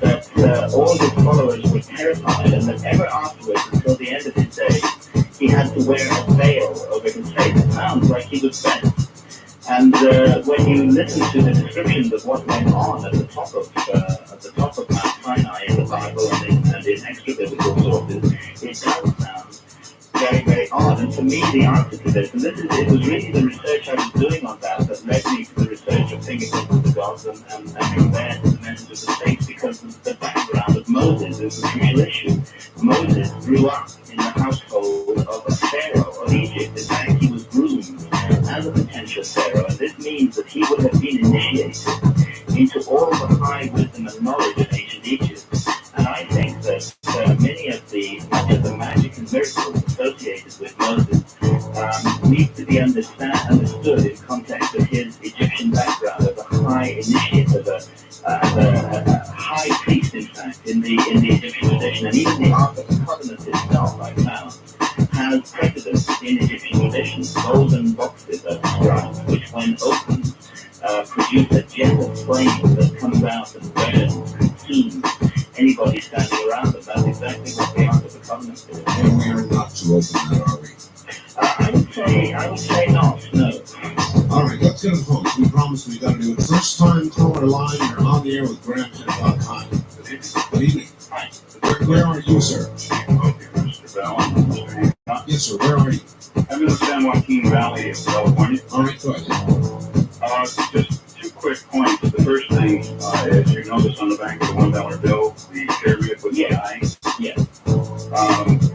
that all his followers were terrified, and that ever afterwards, until the end of his days, he had to wear a veil over his face. It sounds like he was bent. And when you listen to the descriptions of what went on at the top of Mount Sinai in the Bible and in extra biblical sources, it does sound very, very odd. And for me, the answer to this, and it was really the research I was doing on that led me to the research of fingerprints of the gods and from there to the message of the saints, because the background of Moses is a crucial issue. Moses grew up in the household of a pharaoh of Egypt. In fact, he was groomed as a potential pharaoh, and this means that he would have been initiated into all the high wisdom and knowledge of ancient Egypt. And I think that much of the magic and miracles associated with Moses needs to be understood in context of his Egyptian background as a high initiate, as a high priest, in fact, in the Egyptian tradition. And even the Ark of the Covenant itself, I found, has precedence in Egyptian tradition. Golden boxes are described, which when opened produce a jet of flame that comes out and burns, consumes anybody standing around them. That's exactly what the Ark of the Covenant is. And we are not to open that, are we? I would say not, no. All right, let's get to the phone. We promised we got to do it. First time caller line, you're on the air with Graham Hancock. Hi. Good evening. Hi. Where are you, sir? Okay, Mr. Bell. Yes, sir. Where are you? I'm in the San Joaquin Valley of California. All right, go ahead. Just 2 quick points. The first thing is you notice on the back of the $1 bill, the pyramid with the eye. Yes.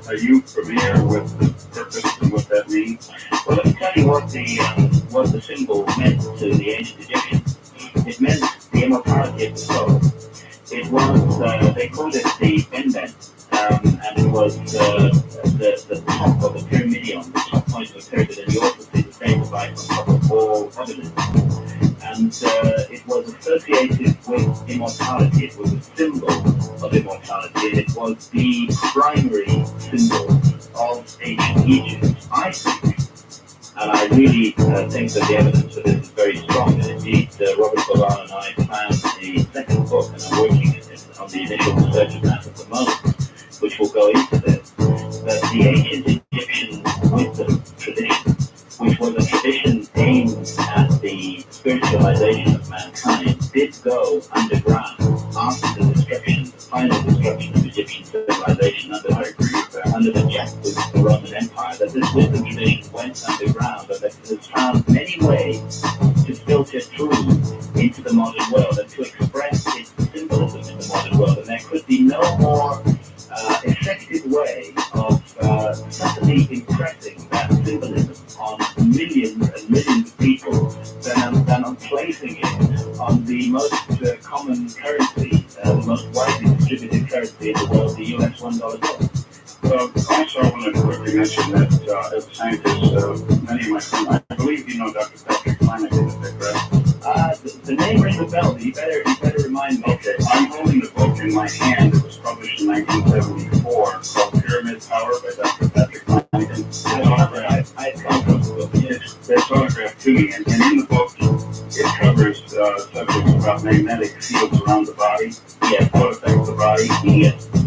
Are you familiar with the purpose and what that means? Well, let me tell you what the symbol meant to the ancient Egyptians. It meant the immortality of the soul. It was, they called it the benben, and it was the top of the pyramidion, the top point of the pyramid, and you also see the same device on top of all others. And it was associated with immortality. It was a symbol of immortality, and it was the primary symbol of ancient Egypt, I think. And I really think that the evidence for this is very strong. And indeed, Robert Bolan and I found the second book, and I'm working on the initial research of that at the moment, which will go into this, that the ancient Egyptian wisdom tradition, which was a tradition aimed at the spiritualization of mankind, did go underground after the destruction, the final destruction of Egyptian civilization under the jackboots of the Roman Empire, that this wisdom tradition went underground, and that it has found many ways to filter through into the modern world and to express its symbolism in the modern world. And there could be no more effective way of subtly impressing that symbolism on millions and millions of people than on placing it on the most common currency, the most widely distributed currency in the world, the US $1 bill. Also, I wanted to quickly mention that as a scientist, many of my friends, I believe you know Dr. Patrick Flanagan, is that correct? The name rings a bell, but you better remind me. Okay, I'm holding the book in my hand. It was published in 1974 called Pyramid Power by Dr. Patrick Flanagan. It's autographed to me, and in the book, it covers subjects about magnetic fields around the body, what affects the body.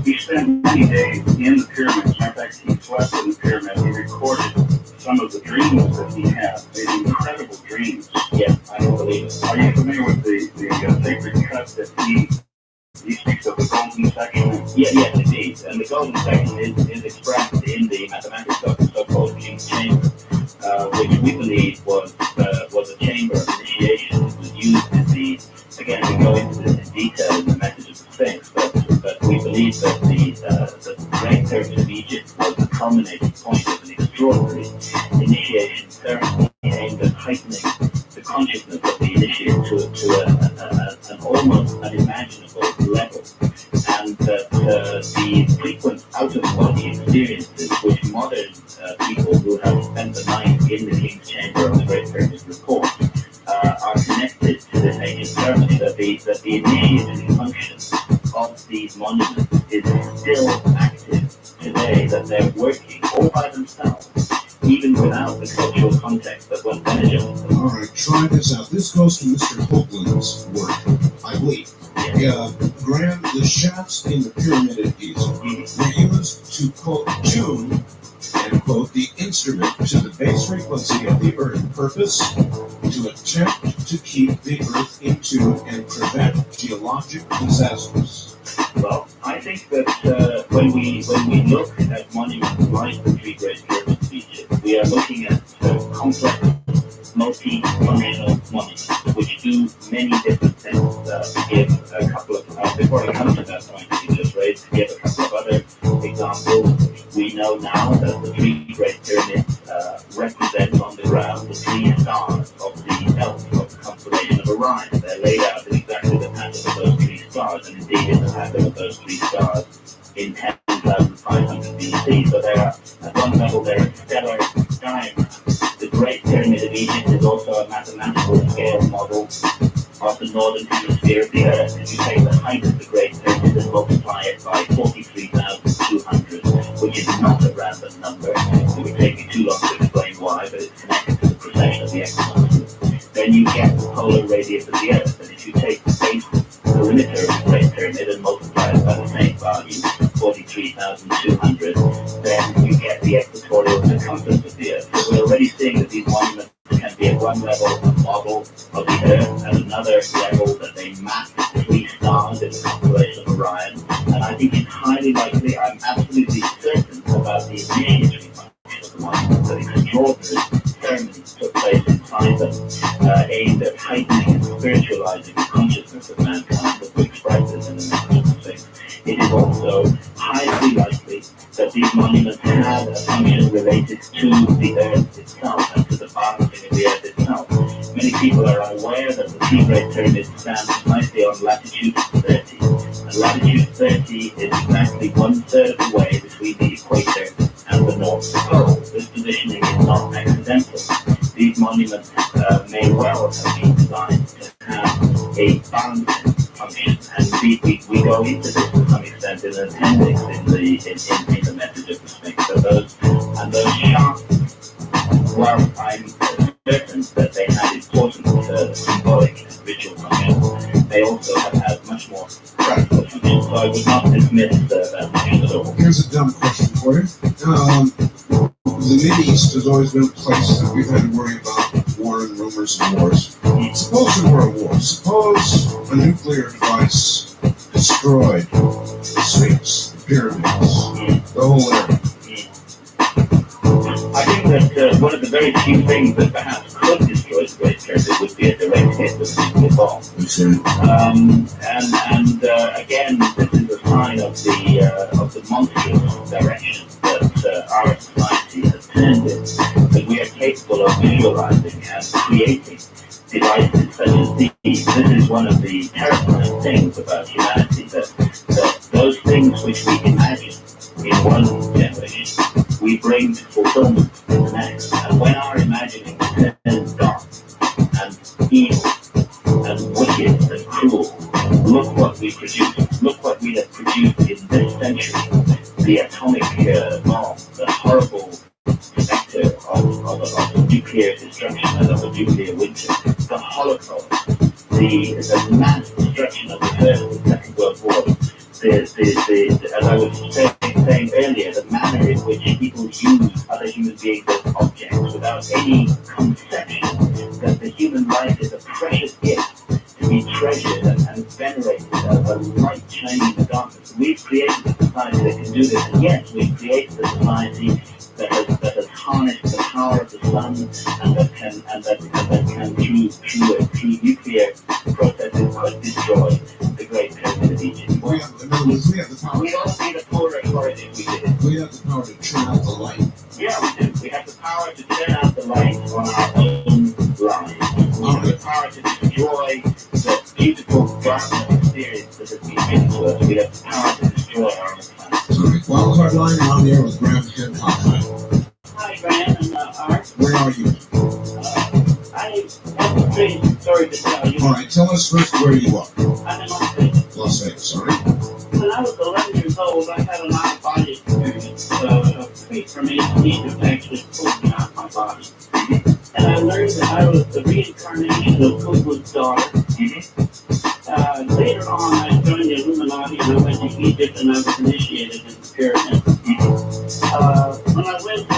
He spent many days in the pyramids. In fact, he slept in the pyramid. He recorded some of the dreams that he had. They had incredible dreams. Yes, I don't believe it. Are you familiar with the sacred cut that he speaks of, the golden section? Yes, indeed. And the golden section is expressed in the mathematics of the so-called King's Chamber, which we believe was a chamber of initiation. It was used in the, again, we go into this in detail in the message of the Sphinx, but we believe that the great Pyramid of Egypt was the culminating point of an extraordinary initiation ceremony aimed at heightening the consciousness of the initiate to an almost unimaginable level, and that the frequent out-of-body experiences which modern people who have spent the night in the King's Chamber of the Great Pyramid report are connected to this ancient ceremony, that the initiatory function of these monuments is still active today, that they're working all by themselves, even without the cultural context that was benefited. All right, try this out. This goes to Mr. Hoagland's work, I believe. Graham, the shafts in the Pyramid of Giza were used to, quote, tune, end quote, the instrument to the base frequency of the Earth purpose to attempt to keep the Earth in tune and prevent geologic disasters. Well, I think that when we look at monuments like the Three Great Pyramids of Egypt, we are looking at complex, multi-functional monuments which do many different things. To give a couple of, before I come to that point that you just raised, to give a couple of other examples, we know now that the Three Great Pyramids represent on the ground the three stars of the belt of the constellation of Orion. They're laid out in exactly the pattern of those three stars, and indeed in the pattern of those three stars in 10,500 BC. So they are, at one level, they're a stellar diagram. The Great Pyramid of Egypt is also a mathematical scale model of the northern hemisphere of the Earth. If you take the height of the Great Pyramid and multiply it by 43,200, which is not a random number, it would take me too long to explain why, but it's connected to the precession of the equinoxes, then you get the polar radius of the Earth. And if you take the base perimeter of the Great Pyramid and multiply it by the same value, 43,200, then you get the equatorial circumference of the Earth. So we're already seeing that these monuments can be at one level a model of the Earth, at another level that they map three stars in the constellation of Orion. And I think it's highly likely, I'm absolutely certain about the initiatory function of the monuments, that extraordinary ceremonies took place inside them, aimed at heightening and spiritualizing the consciousness of mankind, that we express this in the message of things. It is also highly likely that these monuments had a function related to the Earth itself and to the balancing of the Earth itself. Many people are unaware that the Three Great Pyramids stand precisely on latitude 30. And latitude 30 is exactly 1/3 of the way between the equator and the North Pole. This positioning is not accidental. These monuments may well have been designed to have a balancing function, and we go into this to some extent in an appendix in the message of the Sphinx. So those shafts, while I'm certain that they had important symbolic and ritual functions, they also have had much more practical functions. So I would not dismiss that function at all. Here's a dumb question for you. The Mideast has always been a place that we've had to worry about war and rumors of wars. Suppose there were a war. Suppose a nuclear device destroyed the Sphinx, the pyramids, the whole area. I think that one of the very few things that perhaps could destroy the Great Pyramid would be a direct hit with a nuclear bomb. Again, this is a sign of the monstrous direction that our society has turned in. That we are capable of visualizing and creating devices such as these. This is one of the terrifying things about humanity, that those things which we imagine in one generation, we bring to fulfillment in the next. And when our imagining turns dark and evil and wicked and cruel, look what we produce. Look what we have produced in this century. The atomic bomb, the horrible specter of nuclear destruction and of a nuclear winter, the Holocaust, the mass destruction of the First and Second World War, as I was saying earlier, the manner in which people use other human beings as objects without any conception that the human life is a precious gift to be treasured and venerated as a light shining in the darkness. We've created a society that can do this, and yes, we've created a society that has harnessed the power of the sun and that can through nuclear processes could destroy the Great Pyramid of Egypt. We have the power. We all need a polar authority if we did it. We have the power to turn out the light. Yeah, we do. We have the power to turn out the light on our own lives. We have the power to destroy the beautiful garden experience that has been given to us. We have the power to destroy our own planet. Sorry. Wildcard line on the air with Graham Hancock. Hi, Graham and Art. Where are you? I have a crazy story to tell you. All right, tell us first where you are. I'm in Las Vegas. Las Vegas, all right? When I was 11 years old, I had an out-of-body experience. A freak from anesthesia actually pulled me out of my body. And I learned that I was the reincarnation of Khufu's daughter. Later on, I joined the Illuminati and I went to Egypt and I was initiated in the pyramid. When I went to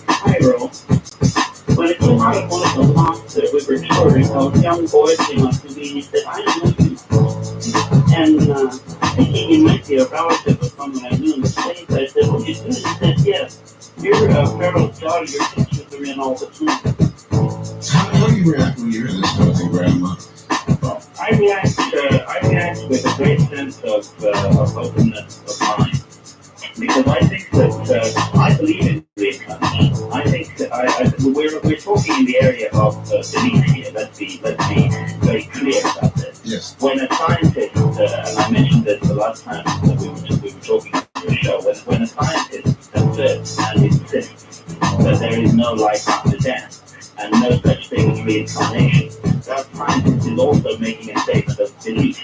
Cairo, when I came out of one of the mosques that we were touring, a young boy came up to me and he said, I know you. And thinking he might be a relative of someone I knew in the States, I said, what are you doing? He said, yes, you're Pharaoh's daughter, your pictures are in all the time. How do you react when you hear this kind of thing, Grandma? Well, I react with a great sense of openness of mind. Because I think that I believe in reincarnation. I think that we're talking in the area of belief here. Let's be very clear about this. Yes. When a scientist, and I mentioned this the last time that we were talking on the show, when a scientist asserts and insists that there is no life after death and no such thing as reincarnation, that scientist is also making a statement of belief,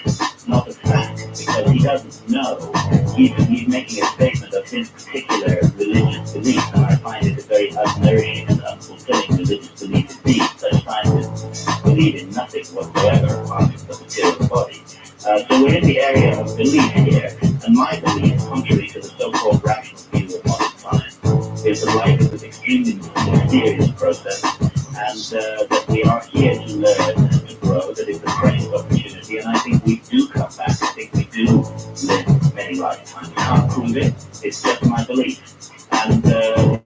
not of fact, because he doesn't know. He's making a statement of his particular religious belief, and I find it a very unnourishing and unfulfilling religious belief indeed. Such scientists believe in nothing whatsoever apart from the material body. So we're in the area of belief here, and my belief, contrary to the so-called rational view of modern science, is that life is an extremely mysterious process, and that we are here to learn and to grow, that it's a precious opportunity, and I think we do come back. I think we do live many lifetimes. I can't prove it, it's just my belief. And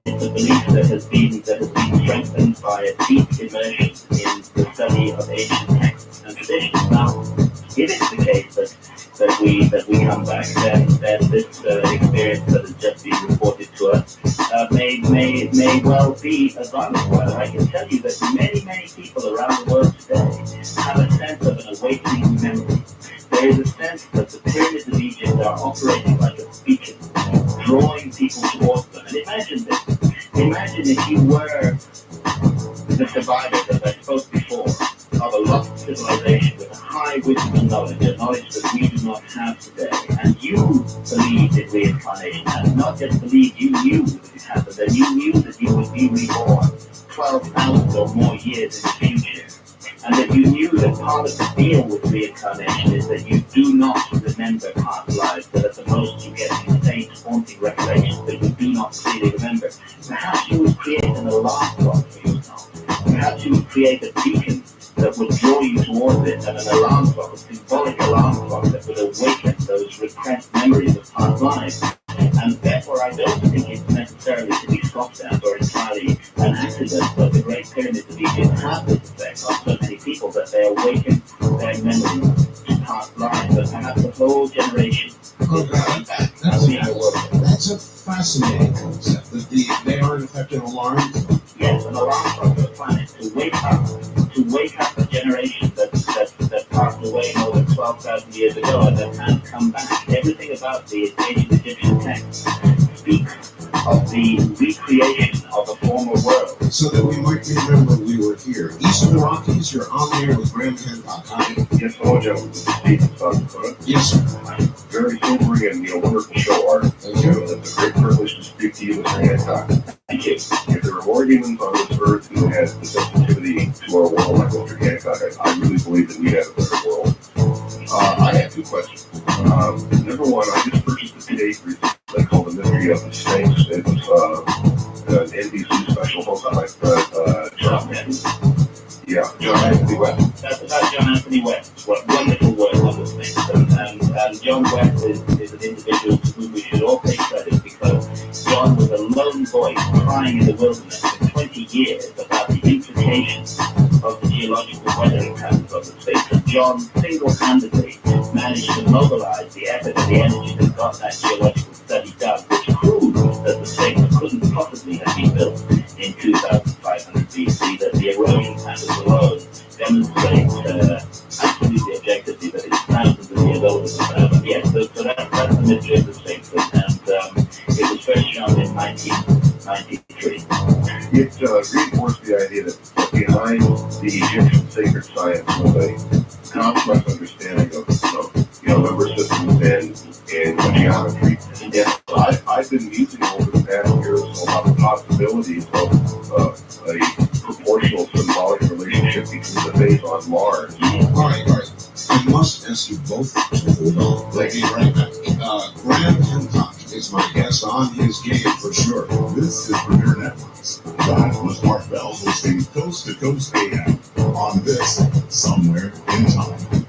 it's a belief that has been strengthened by a deep immersion in the study of ancient texts and traditions. Now, if it's the case that we come back, then this experience that has just been reported to us may well be a valid one. I can tell you that many people around the world today have a sense of an awakening memory. There is a sense that the pyramids of Egypt are operating like a beacon, drawing people towards them. And imagine this. Imagine if you were the survivors, as I spoke before, of a lost civilization with a high wisdom and knowledge, a knowledge that we do not have today. And you believed in reincarnation, and not just believed, you knew that it happened, and you knew that you would be reborn 12,000 or more years in the future. And that you knew that part of the deal with reincarnation is that you do not remember past lives, that at the most you get these faint, haunting recollections that you do not clearly remember. Perhaps you would create an alarm clock for yourself. Perhaps you would create a beacon that would draw you towards it, and an alarm clock, a symbolic alarm clock that would awaken those repressed memories of past lives. And therefore, I don't think it's necessarily to be scoffed at or entirely an accident that the Great Pyramids of Egypt have this effect on so many people that they awaken their memories to past lives, and perhaps a whole generation. That's a fascinating concept. That they are in effect an alarm. Yes, an alarm clock for the planet to wake up a generation that passed away more than 12,000 years ago and that can't come back. Everything about the ancient Egyptian text speaks of the recreation of a former world. So that we might remember we were here. East of the Rockies, you're on the air with Graham Hancock. Hi. Yes, hello, gentlemen. Steve from South Dakota. Yes, sir. Very sobering and wonderful show, Art. Thank you. It's a great privilege to speak to you, Mr. Hancock. Thank you. If there were more humans on this earth who had the sensitivity to our world like Mr. Hancock, I really believe that we'd have a better world. I have two questions. Number one, I just purchased a tape they call The Mystery of the Snakes. It was an NBC special hosted by John Anthony. Yeah, John Anthony West. That's about John Anthony West. What wonderful work on the Snakes. And John West is an individual to whom we should all take credit, because John was a lone voice crying in the wilderness for 20 years about the implications of the geological weathering patterns of the space. And John single-handedly managed to mobilize the effort and the energy that got that geological study done, which possibly have been built in 2,500 BC, that the erosion patterns alone demonstrate absolutely objectively that it's thousands of years older than that. But yes, so that's the mystery of the Sphinx, and it was first shown in 1993. It reinforced the idea that behind the Egyptian sacred science was a complex understanding of number systems and geometry. And I've been musing over the past year or so about the possibilities of a proportional symbolic relationship between the phase on Mars. All right. I must ask you both to hold on. We'll be right back. Graham Hancock is my guest on his game for sure. This is Premier Networks. That was Mark Bell hosting Coast to Coast AM on this Somewhere in Time.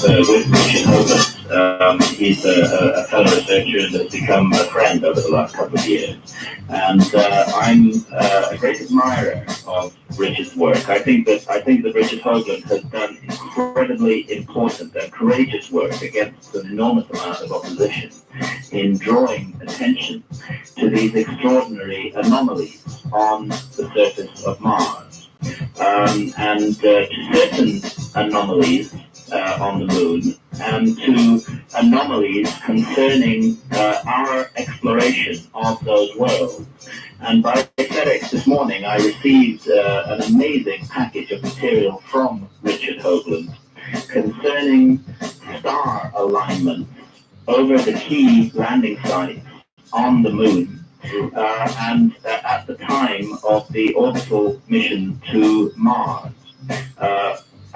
With Richard Hoagland. He's a fellow researcher that's become a friend over the last couple of years. And I'm a great admirer of Richard's work. I think that Richard Hoagland has done incredibly important and courageous work against an enormous amount of opposition in drawing attention to these extraordinary anomalies on the surface of Mars. And to certain anomalies on the moon, and to anomalies concerning our exploration of those worlds. And by FedEx this morning, I received an amazing package of material from Richard Hoagland concerning star alignment over the key landing sites on the moon. And at the time of the orbital mission to Mars.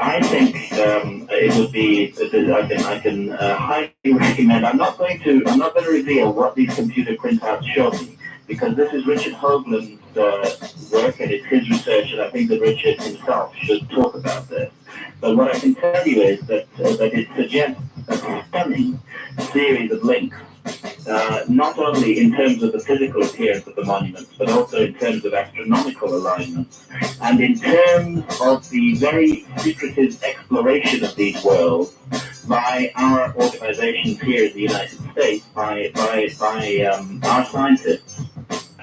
I think it would be. I can highly recommend. I'm not going to reveal what these computer printouts show me, because this is Richard Hoagland's work and it's his research, and I think that Richard himself should talk about this. But what I can tell you is that it suggests a stunning series of links. Not only in terms of the physical appearance of the monuments, but also in terms of astronomical alignments, and in terms of the very secretive exploration of these worlds by our organizations here in the United States, by our scientists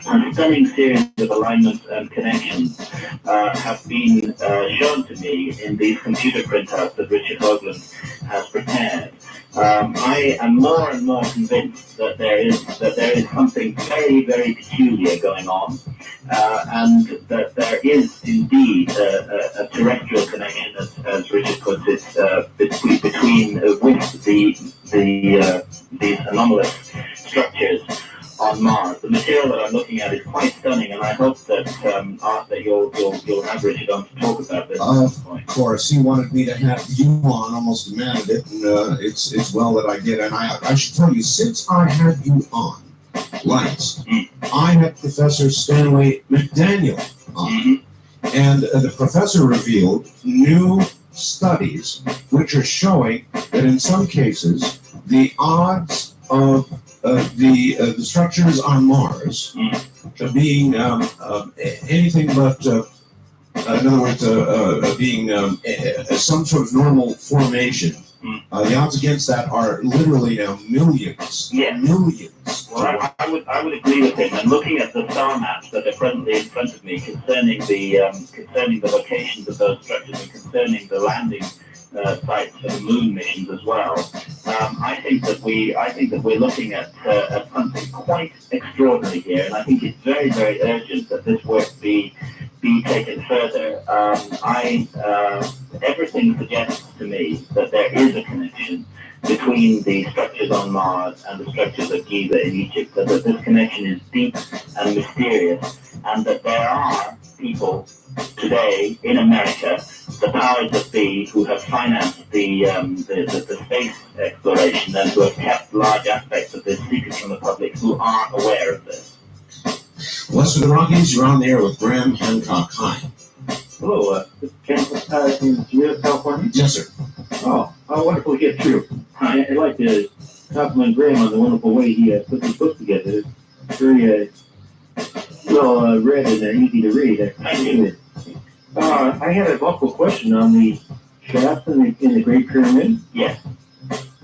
A stunning series of alignments and connections have been shown to me in these computer printouts that Richard Hoagland has prepared. I am more and more convinced that there is something very, very peculiar going on, and that there is indeed a terrestrial connection, as Richard puts it, between with these anomalous structures on Mars. The material that I'm looking at is quite stunning, and I hope that that you'll have Richard on to talk about this. Of course, he wanted me to have you on, almost demanded it, and it's well that I did. And I should tell you, since I had you on, Lights, I had Professor Stanley McDaniel on, and the professor revealed new studies which are showing that in some cases the odds of the structures on Mars being anything but, in other words, being some sort of normal formation. The odds against that are literally now millions. Yes. Millions. Well, I would agree with him. And looking at the star maps that are presently in front of me concerning the locations of those structures and concerning the landing sites for the moon missions as well, I think that we're looking at something quite extraordinary here, and I think it's very, very urgent that this work be taken further. Everything suggests to me that there is a connection between the structures on Mars and the structures of Giza in Egypt, that this connection is deep and mysterious, and that there are people today in America, the powers that be, who have financed the space exploration and who have kept large aspects of this secret from the public, who aren't aware of this. West of the Rockies, you're on the air with Graham Hancock. Hi. Hello, this is Ken in Seville, California. Yes, sir. Oh, how wonderful to get through. I'd like to compliment Graham on the wonderful way he put this book together. It's very well read and easy to read. I had a multiple question on the shafts in the Great Pyramid. Yes.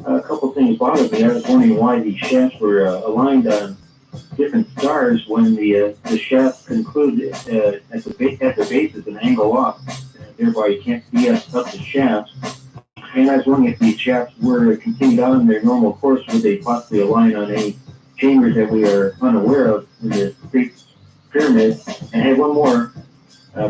A couple things bothered me. I was wondering why the shafts were aligned on different stars when the shafts conclude at the bases and angle off. Thereby, you can't see up the shafts. And I was wondering if the shafts were continued on their normal course, would they possibly align on any chambers that we are unaware of in the Great Pyramid? And I had one more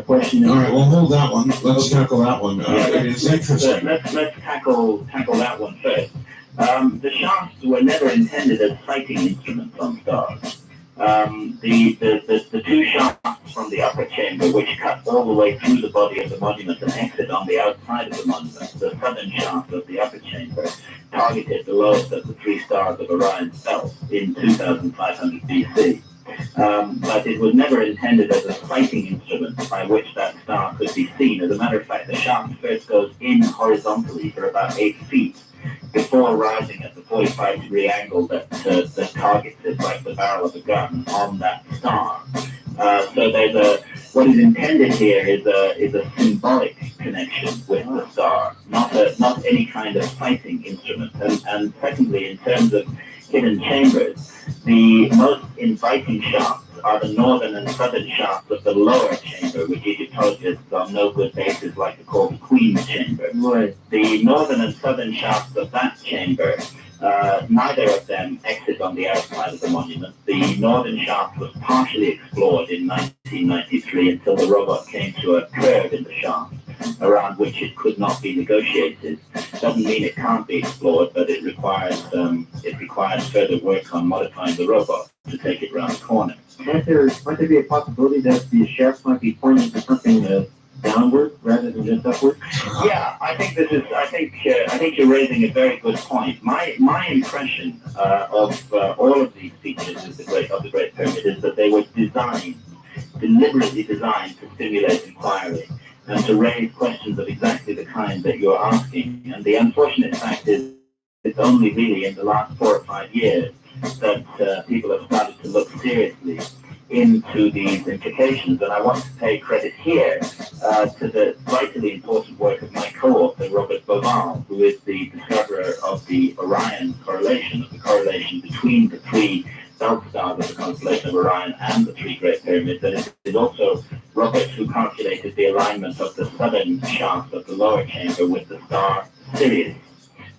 question. All right, well, hold that one. Let's tackle that one. It is interesting. Let's tackle that one first. The shafts were never intended as sighting instruments on stars. The two shafts from the upper chamber, which cut all the way through the body of the monument and exit on the outside of the monument, the southern shaft of the upper chamber, targeted the lowest of the three stars of Orion's belt in 2500 BC. But it was never intended as a sighting instrument by which that star could be seen. As a matter of fact, the shaft first goes in horizontally for about 8 feet before rising at the 45-degree angle that targets it like the barrel of a gun on that star. So there's what is intended here is a symbolic connection with the star, not any kind of sighting instrument. And secondly, in terms of hidden chambers, the most inviting shafts are the northern and southern shafts of the lower chamber, which Egyptologists on no good basis like to call the Queen's Chamber. Right. The northern and southern shafts of that chamber, neither of them exit on the outside of the monument. The northern shaft was partially explored in 1993 until the robot came to a curve in the shaft around which it could not be negotiated. Doesn't mean it can't be explored, but it requires further work on modifying the robot to take it around the corner. Might there be a possibility that the shafts might be pointing to something downward rather than just upward? Yeah, I think you're raising a very good point. My impression of all of these features of the Great Pyramid is that they were deliberately designed to stimulate inquiry and to raise questions of exactly the kind that you're asking. And the unfortunate fact is it's only really in the last 4 or 5 years that people have started to look seriously into these implications. And I want to pay credit here to the vitally important work of my co-author, Robert Bauval, who is the discoverer of the Orion correlation, of the correlation between the three stealth stars of the constellation of Orion and the three Great Pyramids. And it is also Robert who calculated the alignment of the southern shaft of the lower chamber with the star Sirius,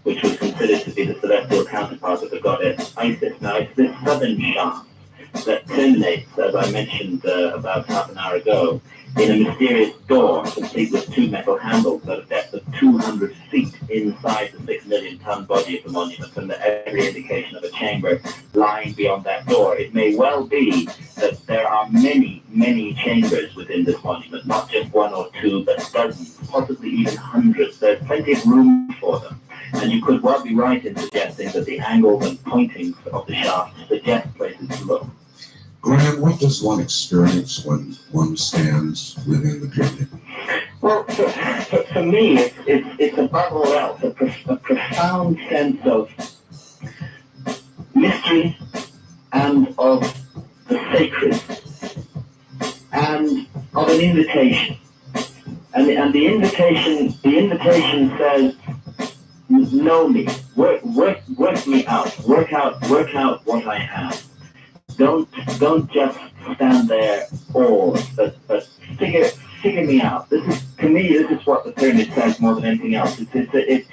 which was considered to be the celestial counterpart of the goddess Isis. Now, it's this southern shaft that terminates, as I mentioned about half an hour ago, in a mysterious door complete with two metal handles at a depth of 200 feet inside the 6 million ton body of the monument, and every indication of a chamber lying beyond that door. It may well be that there are many, many chambers within this monument, not just one or two, but dozens, possibly even hundreds. There's plenty of room for them. And you could well be right in suggesting that the angles and pointings of the shaft suggest places to look. Graham, what does one experience when one stands within the pyramid? Well, for me, it's above all else a profound sense of mystery and of the sacred and of an invitation. And the invitation says, know me, work me out, work out what I am. Don't just stand there awed, but figure me out. To me, this is what the pyramid says more than anything else. It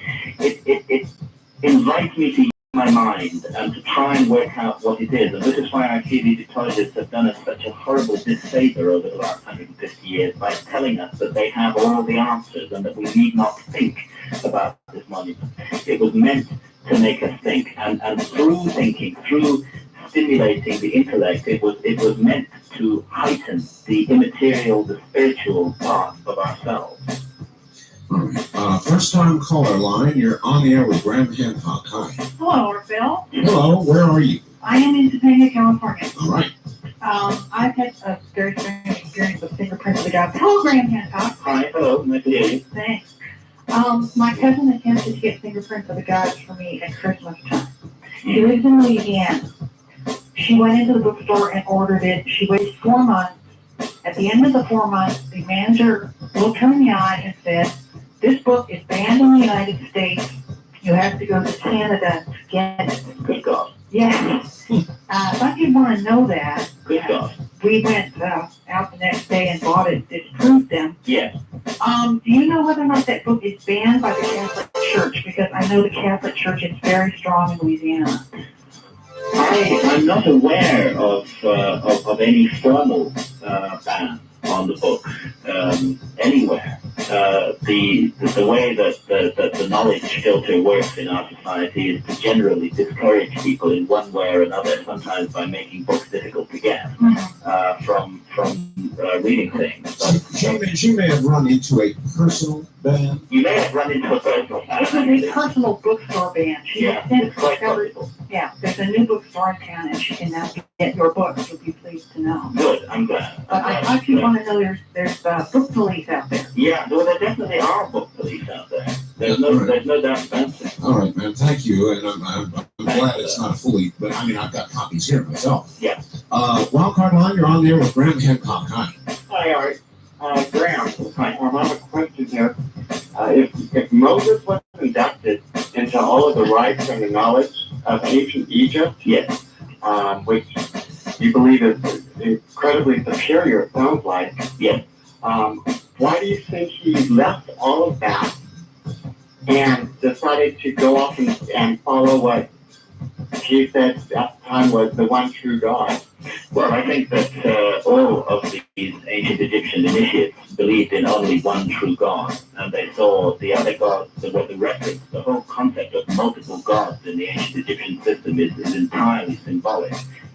invites me to use my mind and to try and work out what it is. And this is why I feel Egyptologists have done us such a horrible disfavor over the last 150 years by telling us that they have all the answers and that we need not think about this monument. It was meant to make us think, and through thinking, through stimulating the intellect, it was meant to heighten the immaterial, the spiritual part of ourselves. All right. First time caller line, you're on the air with Graham Hancock. Hi. Hello, Orville. Hello, where are you? I am in Topanga, California. All right. I've had a very strange experience with fingerprints of the gods. Hello, Graham Hancock. Hi, hello, nice to hear you. Thanks. My cousin attempted to get fingerprints of the gods for me at Christmas time. She lives in Louisiana. She went into the bookstore and ordered it. She waited 4 months. At the end of the 4 months, the manager looked her in the eye and said, "This book is banned in the United States. You have to go to Canada to get it." Good God. Yes. I didn't want to know that. Good God. We went out the next day and bought it, disproved them. Yes. Do you know whether or not that book is banned by the Catholic Church? Because I know the Catholic Church is very strong in Louisiana. I'm not aware of any formal ban on the book anywhere. The way that the knowledge filter works in our society is to generally discourage people in one way or another, sometimes by making books difficult to get from reading things. She may have run into a personal ban. You may have run into a personal ban. It's a personal bookstore ban. She Yeah, has it's quite discovered. possible. Yeah, there's a new bookstore in town, and she can now get your books. You'll be pleased to know. Good, I'm glad. But I actually want to know there's book police out there. Yeah, well, there definitely are book police out there. There's no doubt about it. All right, man. Thank you, and I'm glad it's not fully. But I mean, I've got copies here myself. Yeah. Wildcard line, you're on there with Graham Hancock. Hi. Hi, Art. Graham, I have a question here. If Moses was inducted into all of the rights and the knowledge of ancient Egypt, Yes. Which you believe is incredibly superior, it sounds like, Yes. why do you think he left all of that and decided to go off and follow what he said at the time was the one true God? Well, I think that all of these ancient Egyptian initiates believed in only one true God, and they saw the other gods that were the reference. The whole concept of multiple gods in the ancient Egyptian system is entirely symbolic.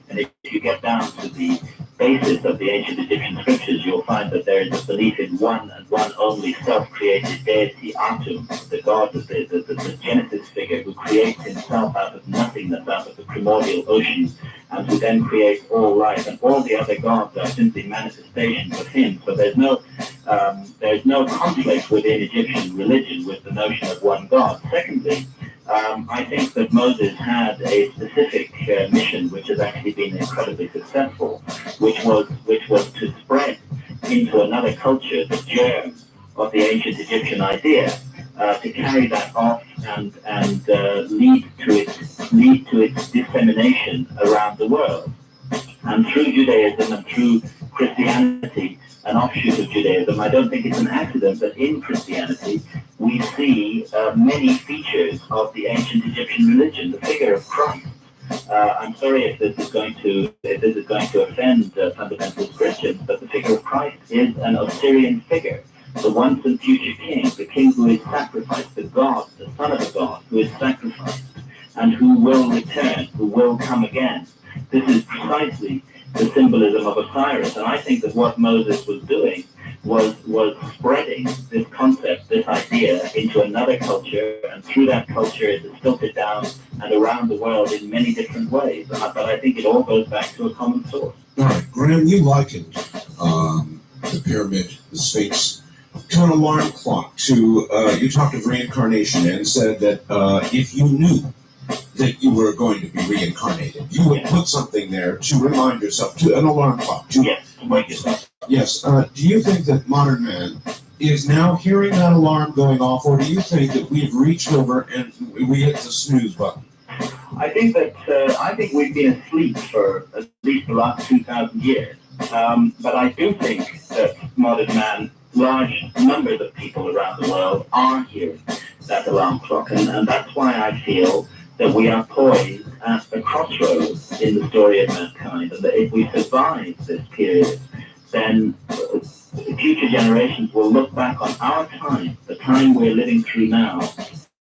And if you get down to the basis of the ancient Egyptian scriptures, you'll find that there is a belief in one and one only self-created deity, Atum, the god, the Genesis figure who creates himself out of nothingness, out of the primordial ocean, and who then creates all life. And all the other gods are simply manifestations of him. So there's no conflict within Egyptian religion with the notion of one God. Secondly, I think that Moses had a specific mission, which has actually been incredibly successful, which was to spread into another culture the germ of the ancient Egyptian idea, to carry that off and lead to its lead to its dissemination around the world. And through Judaism and through Christianity, an offshoot of Judaism, I don't think it's an accident that in Christianity we see many features of the ancient Egyptian religion, the figure of Christ. I'm sorry if this is going to offend fundamentalist Christians, but the figure of Christ is an Osirian figure, the once and future king, the king who is sacrificed, the God, the Son of a God who is sacrificed, and who will return, who will come again. This is precisely the symbolism of Osiris, and I think that what Moses was doing was spreading this concept, this idea, into another culture, and through that culture it is filtered down and around the world in many different ways. But I think it all goes back to a common source. All right, Graham, you likened the pyramid, the Sphinx, to an alarm clock. You talked of reincarnation and said that if you knew that you were going to be reincarnated, you would put something there to remind yourself, to an alarm clock. Yes, to wake yourself. Yes. Do you think that modern man is now hearing that alarm going off, or do you think that we've reached over and we hit the snooze button? I think we've been asleep for at least the last 2,000 years. But I do think that modern man, large numbers of people around the world are hearing that alarm clock, and that's why I feel that we are poised at a crossroads in the story of mankind, and that if we survive this period, then future generations will look back on our time, the time we're living through now,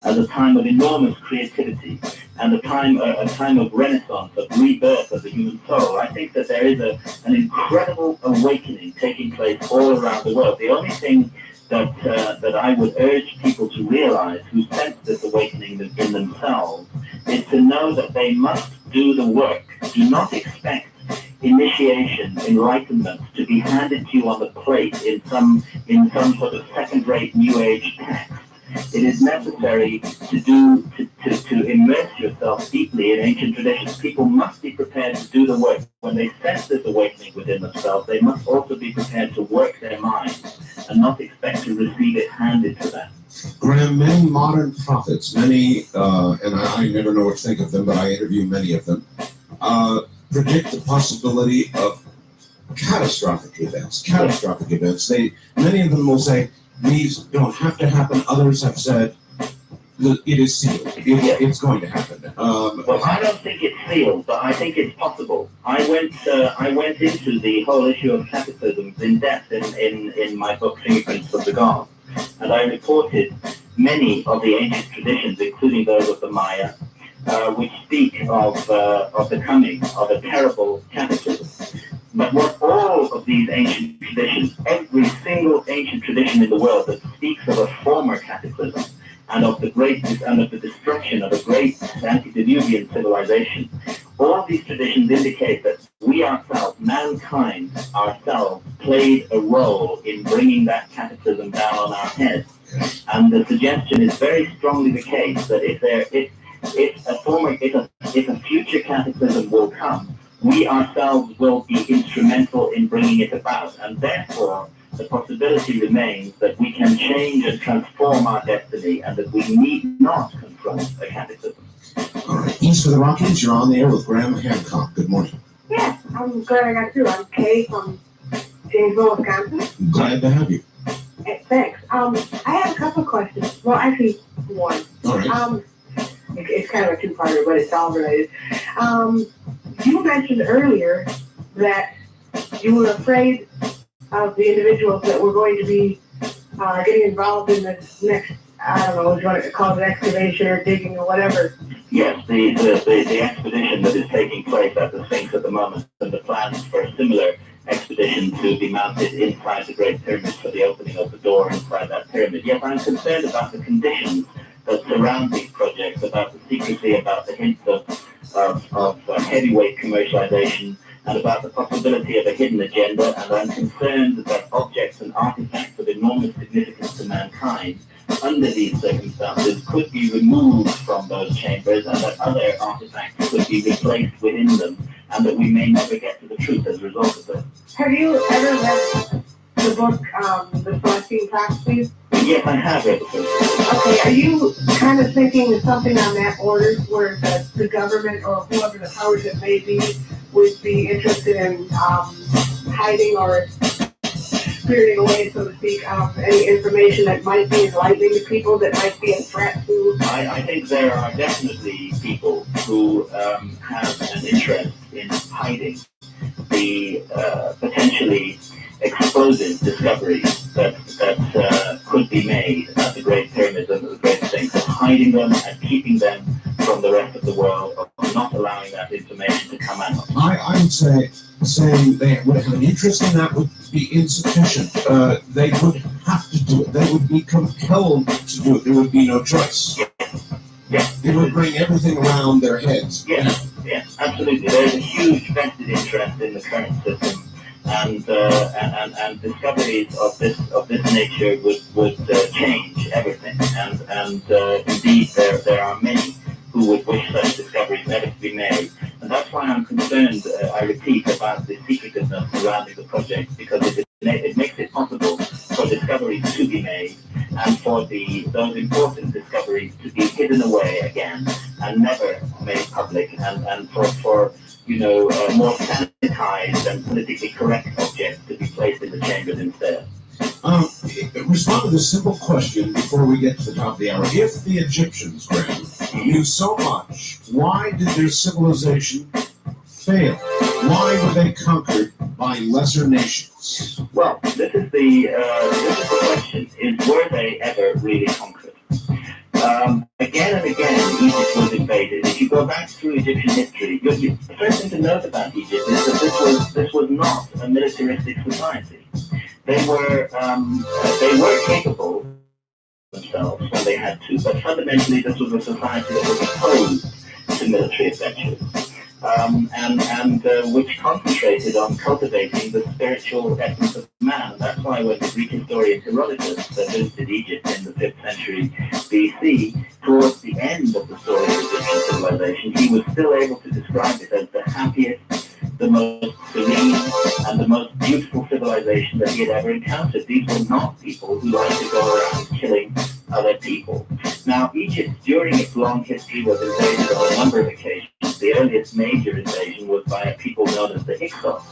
as a time of enormous creativity and a time of renaissance, of rebirth of the human soul. I think that there is an incredible awakening taking place all around the world. The only thing that I would urge people to realize who sense this awakening in themselves is to know that they must do the work. Do not expect initiation, enlightenment to be handed to you on the plate in some sort of second-rate New Age text. It is necessary to immerse yourself deeply in ancient traditions. People must be prepared to do the work. When they sense this awakening within themselves, they must also be prepared to work their minds and not expect to receive it handed to them. Graham, many modern prophets, and I never know what to think of them, but I interview many of them, predict the possibility of catastrophic events. Many of them will say, these don't have to happen. Others have said, it is sealed. It's going to happen. Well, I don't think it's sealed, but I think it's possible. I went into the whole issue of cataclysms in depth in my book, Fingerprints of the Gods, and I reported many of the ancient traditions, including those of the Maya, which speak of the coming of a terrible cataclysm. But what all of these ancient traditions, every single ancient tradition in the world that speaks of a former cataclysm and of the destruction of a great antediluvian civilization, all these traditions indicate that we ourselves, mankind ourselves, played a role in bringing that cataclysm down on our heads. And the suggestion is very strongly the case that if a future cataclysm will come, we ourselves will be instrumental in bringing it about, and therefore the possibility remains that we can change and transform our destiny, and that we need not confront a cataclysm. All right, East of the Rockies, you're on the air with Graham Hancock. Good morning. Yeah, I'm glad I got through. I'm Kay from Janesville, Wisconsin. Glad to have you. Thanks. I have a couple of questions. Well, actually, one. All right. It's kind of a two-parter, but it's all related. You mentioned earlier that you were afraid of the individuals that were going to be getting involved in this next, I don't know what you want to call it, excavation or digging or whatever. Yes, the expedition that is taking place at the Sphinx at the moment, and the plans for a similar expedition to be mounted inside the Great Pyramid for the opening of the door inside that pyramid. Yes, I'm concerned about the conditions that surround these projects, about the secrecy, about the hints of heavyweight commercialization, and about the possibility of a hidden agenda, and I'm concerned that objects and artifacts of enormous significance to mankind under these circumstances could be removed from those chambers, and that other artifacts could be replaced within them, and that we may never get to the truth as a result of this. Have you ever read the book, The Celestine Prophecies? Yes, I have read the book. Okay, are you kind of thinking of something on that order where the government or whoever the powers that may be would be interested in hiding or spiriting away, so to speak, any information that might be enlightening to people, that might be a threat to? I think there are definitely people who have an interest in hiding the potentially explosive discoveries that could be made at the Great Pyramids and the Great Sphinx, hiding them and keeping them from the rest of the world, or not allowing that information to come out. I would say saying they would have an interest in that would be insufficient. They would have to do it. They would be compelled to do it. There would be no choice. Yeah. It would bring everything around their heads. Yes, absolutely. There's a huge vested interest in the current system, and discoveries of this nature would change everything. And indeed, there are many who would wish such discoveries never to be made. And that's why I'm concerned, I repeat, about the secretiveness surrounding the project, because it makes it possible for discoveries to be made and for those important discoveries to be hidden away again and never made public, and for more sanitized and politically correct objects to be placed in the chambers instead. Respond to this simple question before we get to the top of the hour. If the Egyptians, Graham, knew so much, why did their civilization fail? Why were they conquered by lesser nations? Well, this is the question: were they ever really conquered? Again and again, Egypt was invaded. If you go back through Egyptian history, the first thing to note about Egypt is that this was not a militaristic society. They were capable themselves when they had to, but fundamentally this was a society that was opposed to military adventures, and which concentrated on cultivating the spiritual essence of man. And that's why when the Greek historian Herodotus visited Egypt in the 5th century BC, towards the end of the story of Egyptian civilization, he was still able to describe it as the happiest, the most serene, and the most beautiful civilization that he had ever encountered. These were not people who liked to go around killing other people. Now, Egypt, during its long history, was invaded on a number of occasions. The earliest major invasion was by a people known as the Hyksos,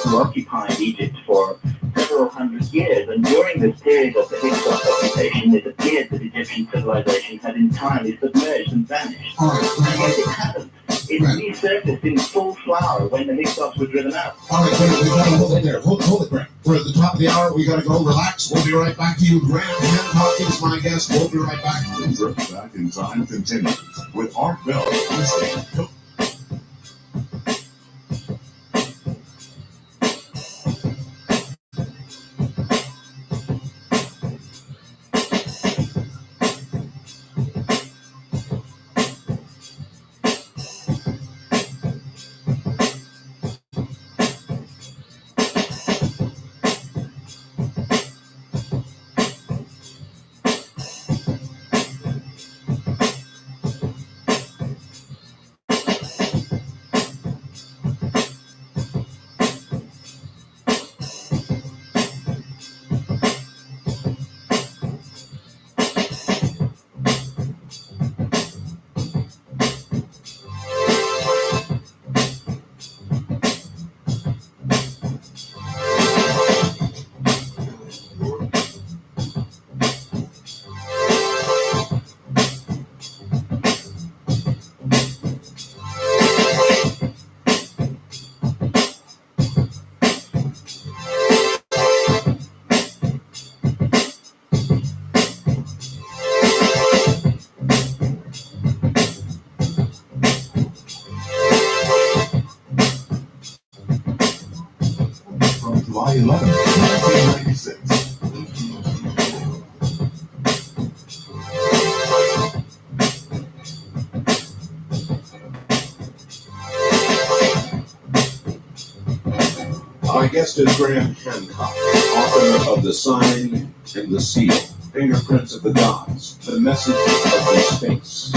who occupied Egypt for several hundred years. And during this period of the Hyksos occupation, it appeared that Egyptian civilization had entirely submerged and vanished. And yet it hadn't. It resurfaced in full flower when the Hyksos were driven out. All right, Graham, we got to hold it there. Hold it, Graham. We're at the top of the hour. We got to go. Relax. We'll be right back to you. Graham Hancock is my guest. We'll be right back. Trip Back in Time continues with Art Bell. July 11, 1996. My guest is Graham Hancock, author of The Sign and the Seal, Fingerprints of the Gods, The Message of the Sphinx.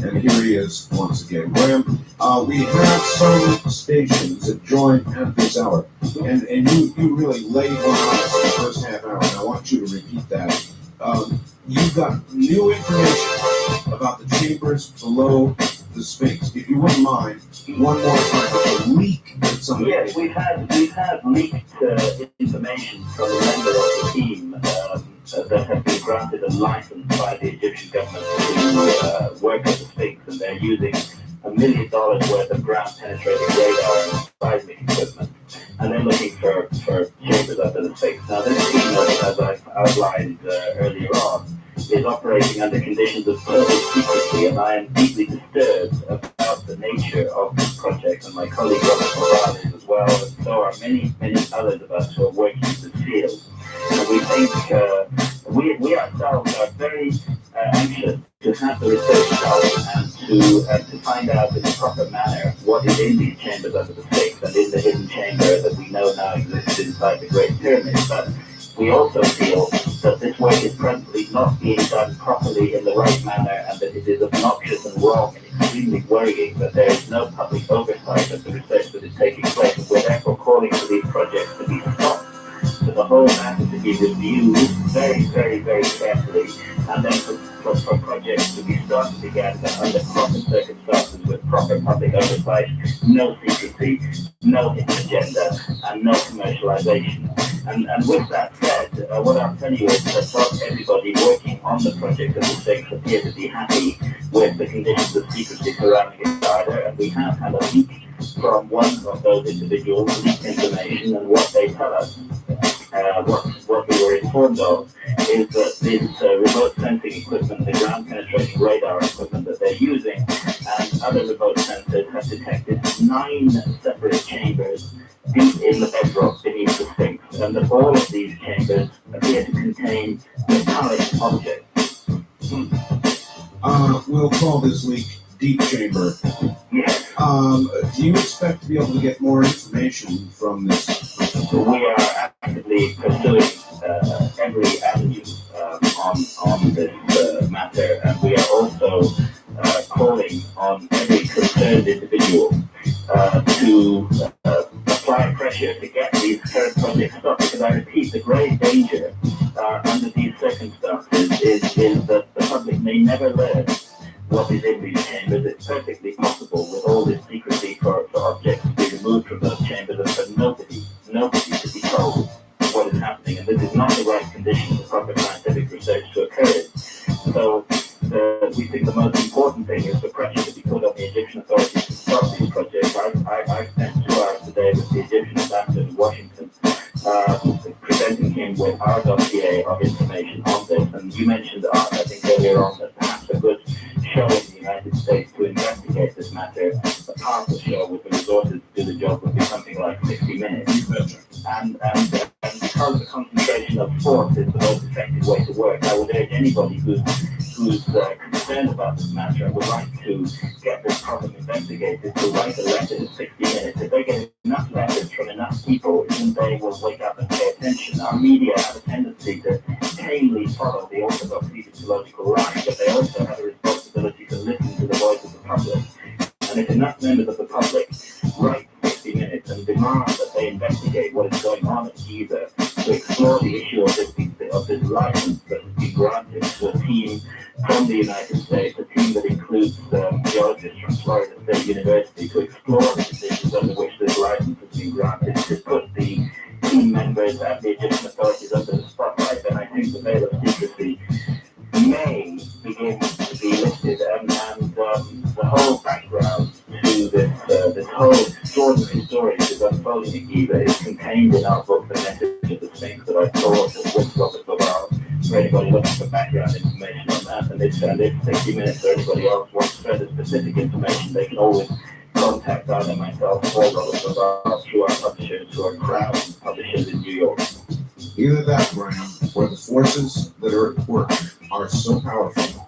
And here he is once again. Graham, we have some stations that join at this hour. And you really laid one on us in the first half hour, and I want you to repeat that. You've got new information about the chambers below the Sphinx. If you wouldn't mind, one more time, a leak that somebody. Yes, we've had leaked information from a member of the team that has been granted a license by the Egyptian government to work at the Sphinx, and they're using $1 million worth of ground-penetrating radar and seismic equipment, and they're looking for chambers under the Sphinx. Now, this team, as I've outlined earlier on, is operating under conditions of perfect secrecy, and I am deeply disturbed about the nature of this project, and my colleague Robert Morale is as well, and so are many others of us who are working in this field. And we think we ourselves are very anxious to have the research done and to find out in a proper manner what is in these chambers under the Sphinx and in the hidden chamber that we know now exists inside the Great Pyramid. But we also feel that this work is presently not being done properly in the right manner, and that it is obnoxious and wrong and extremely worrying that there is no public oversight of the research that is taking place, and we're therefore calling for these projects to be stopped, for the whole matter to be reviewed very carefully, and then for projects to be started again under proper circumstances with proper public oversight, no secrecy, no hidden agenda, and no commercialization. And with that said, what I'll tell you is that not everybody working on the project of the Sphinx appear to be happy with the conditions of secrecy surrounding it either, and we have had a leak from one of those individuals, leaked information, and what they tell us, what we were informed of, is that this remote sensing equipment, the ground penetrating radar equipment that they're using, and other remote sensors have detected 9 separate chambers deep in the bedrock beneath the Sphinx, and that all of these chambers appear to contain metallic objects. We'll call this leak Deep Chamber. Yes. Do you expect to be able to get more information from this? We are actively pursuing every avenue on this matter, and we are also calling on every concerned individual to apply pressure to get these current projects stopped, because I repeat, the grave danger under these circumstances is that the public may never learn what is in these chambers. It's perfectly possible with all this secrecy for objects to be removed from those chambers and for nobody to be told what is happening, and this is not the right condition for proper scientific research to occur in. So we think the most important thing is for pressure to be put on the Egyptian authorities to stop these projects. I spent 2 hours today with the Egyptian ambassador in Washington, presenting him with our dossier of information on this. And you mentioned, I think earlier on, that perhaps a good show in the United States to investigate this matter, a powerful show with the resources to do the job, would be something like 60 minutes. And because the concentration of force is the most effective way to work, I would urge anybody who's concerned about this matter and would like to get this problem investigated to write a letter in 60 minutes. If they get enough letters from enough people, then they will wake up and pay attention. Our media have a tendency to tamely follow the orthodox epistemological line, but they also have a responsibility to listen to the voice of the public. And if enough members of the public write 60 minutes and demand that they investigate what is going on at Giza, to explore the issue of this license that has been granted to a team from the United States, a team that includes geologists from Florida State University, to explore the conditions under which this license has been granted, to put the team members and the Egyptian authorities under the spotlight, then I think the veil of secrecy may begin to be lifted, and the whole background to this whole extraordinary story that is unfolding in Giza is contained in our book, The Message of the Sphinx, that I taught with Robert Laval. For anybody looking for background information on that, and if 60 minutes or anybody else wants further specific information, they can always contact either myself or Robert Laval through our publishers, who are Crown Publishers in New York. Either that, Graham, or the forces that are at work are so powerful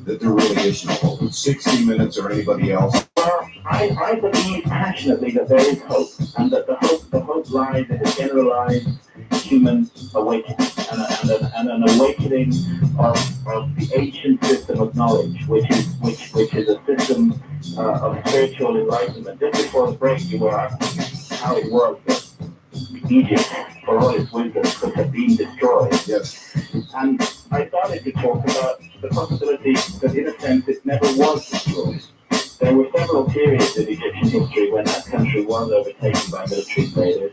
that there really is no hope. 60 minutes or anybody else. Well, I believe passionately that there is hope, and that the hope lies in a generalized human awakening, and an awakening of the ancient system of knowledge, which is a system of spiritual enlightenment. Just before the break, you were asking how it was Egypt, for all its wisdom, could have been destroyed. Yes. And I started to talk about the possibility that, in a sense, it never was destroyed. There were several periods in Egyptian history when that country was overtaken by military invaders.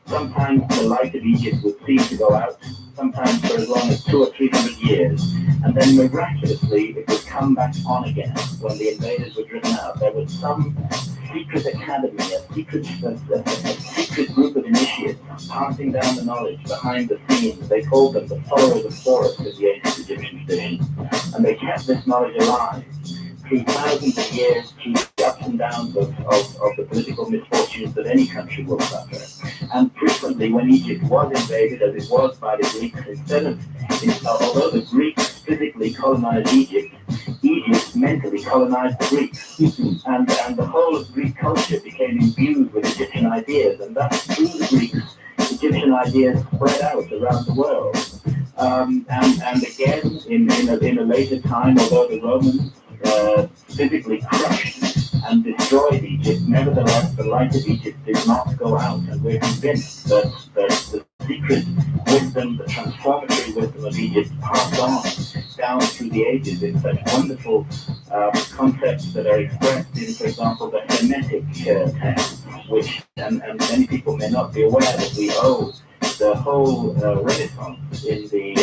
Sometimes the light of Egypt would seem to go out, sometimes for as long as 200 or 300 years, and then miraculously it would come back on again when the invaders were driven out. There was some secret academy, a secret group of initiates passing down the knowledge behind the scenes. They called them the followers of Horus in the ancient Egyptian tradition, and they kept this knowledge alive through thousands of years, through the ups and downs of the political misfortunes that any country will suffer. And frequently, when Egypt was invaded, as it was by the Greeks, although the Greeks physically colonized Egypt, Egypt mentally colonized the Greeks. And the whole of Greek culture became imbued with Egyptian ideas, and thus through the Greeks, Egyptian ideas spread out around the world. And again, in a later time, although the Romans physically crushed and destroyed Egypt, nevertheless, the light of Egypt did not go out, and we're convinced that the secret wisdom, the transformatory wisdom of Egypt passed on down through the ages in such wonderful concepts that are expressed in, for example, the Hermetic text, which, and many people may not be aware that we owe the whole Renaissance in the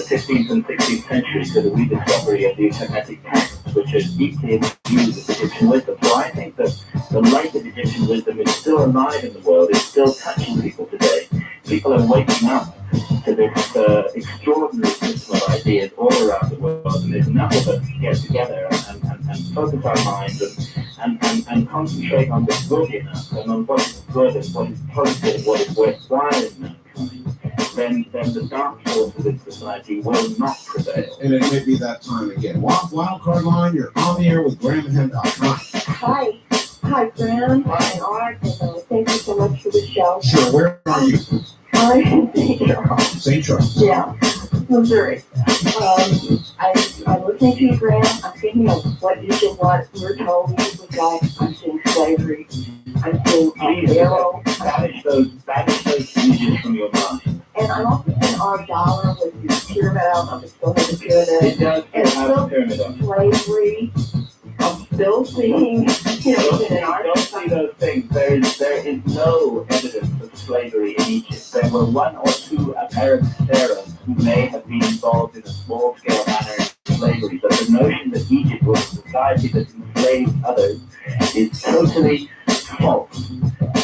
15th and 16th century to the rediscovery of these Hermetic texts, which are deeply imbued with Egyptian wisdom. So I think that the light of Egyptian wisdom is still alive in the world, it's still touching people today. People are waking up to this extraordinary system of ideas all around the world, and there's enough of us to get together and focus our minds and concentrate on the good in us and on what is good and what is positive, what is worthwhile in mankind, then the dark forces in society will not prevail. And it may be that time again. Wildcard line, you're on the air with Graham and Hancock. Hi. Hi, Graham and Art, and thank you so much for the show. Sure, where are you? I'm in St. Charles. St. Charles. Yeah, Missouri. I'm listening to you, Graham. I'm thinking of what you did, what we're told we was like. I'm seeing slavery. I'm seeing Pharaoh. Banish those images from your mind. And I'm also seeing our dollar with the pyramid. I don't know if it still has a pyramid. It does And have a pyramid on it. slavery. I'm still seeing, Don't see those things. There is no evidence of slavery in Egypt. There were one or two Arab pharaohs who may have been involved in a small-scale manner in slavery, but the notion that Egypt was a society that enslaved others is totally false.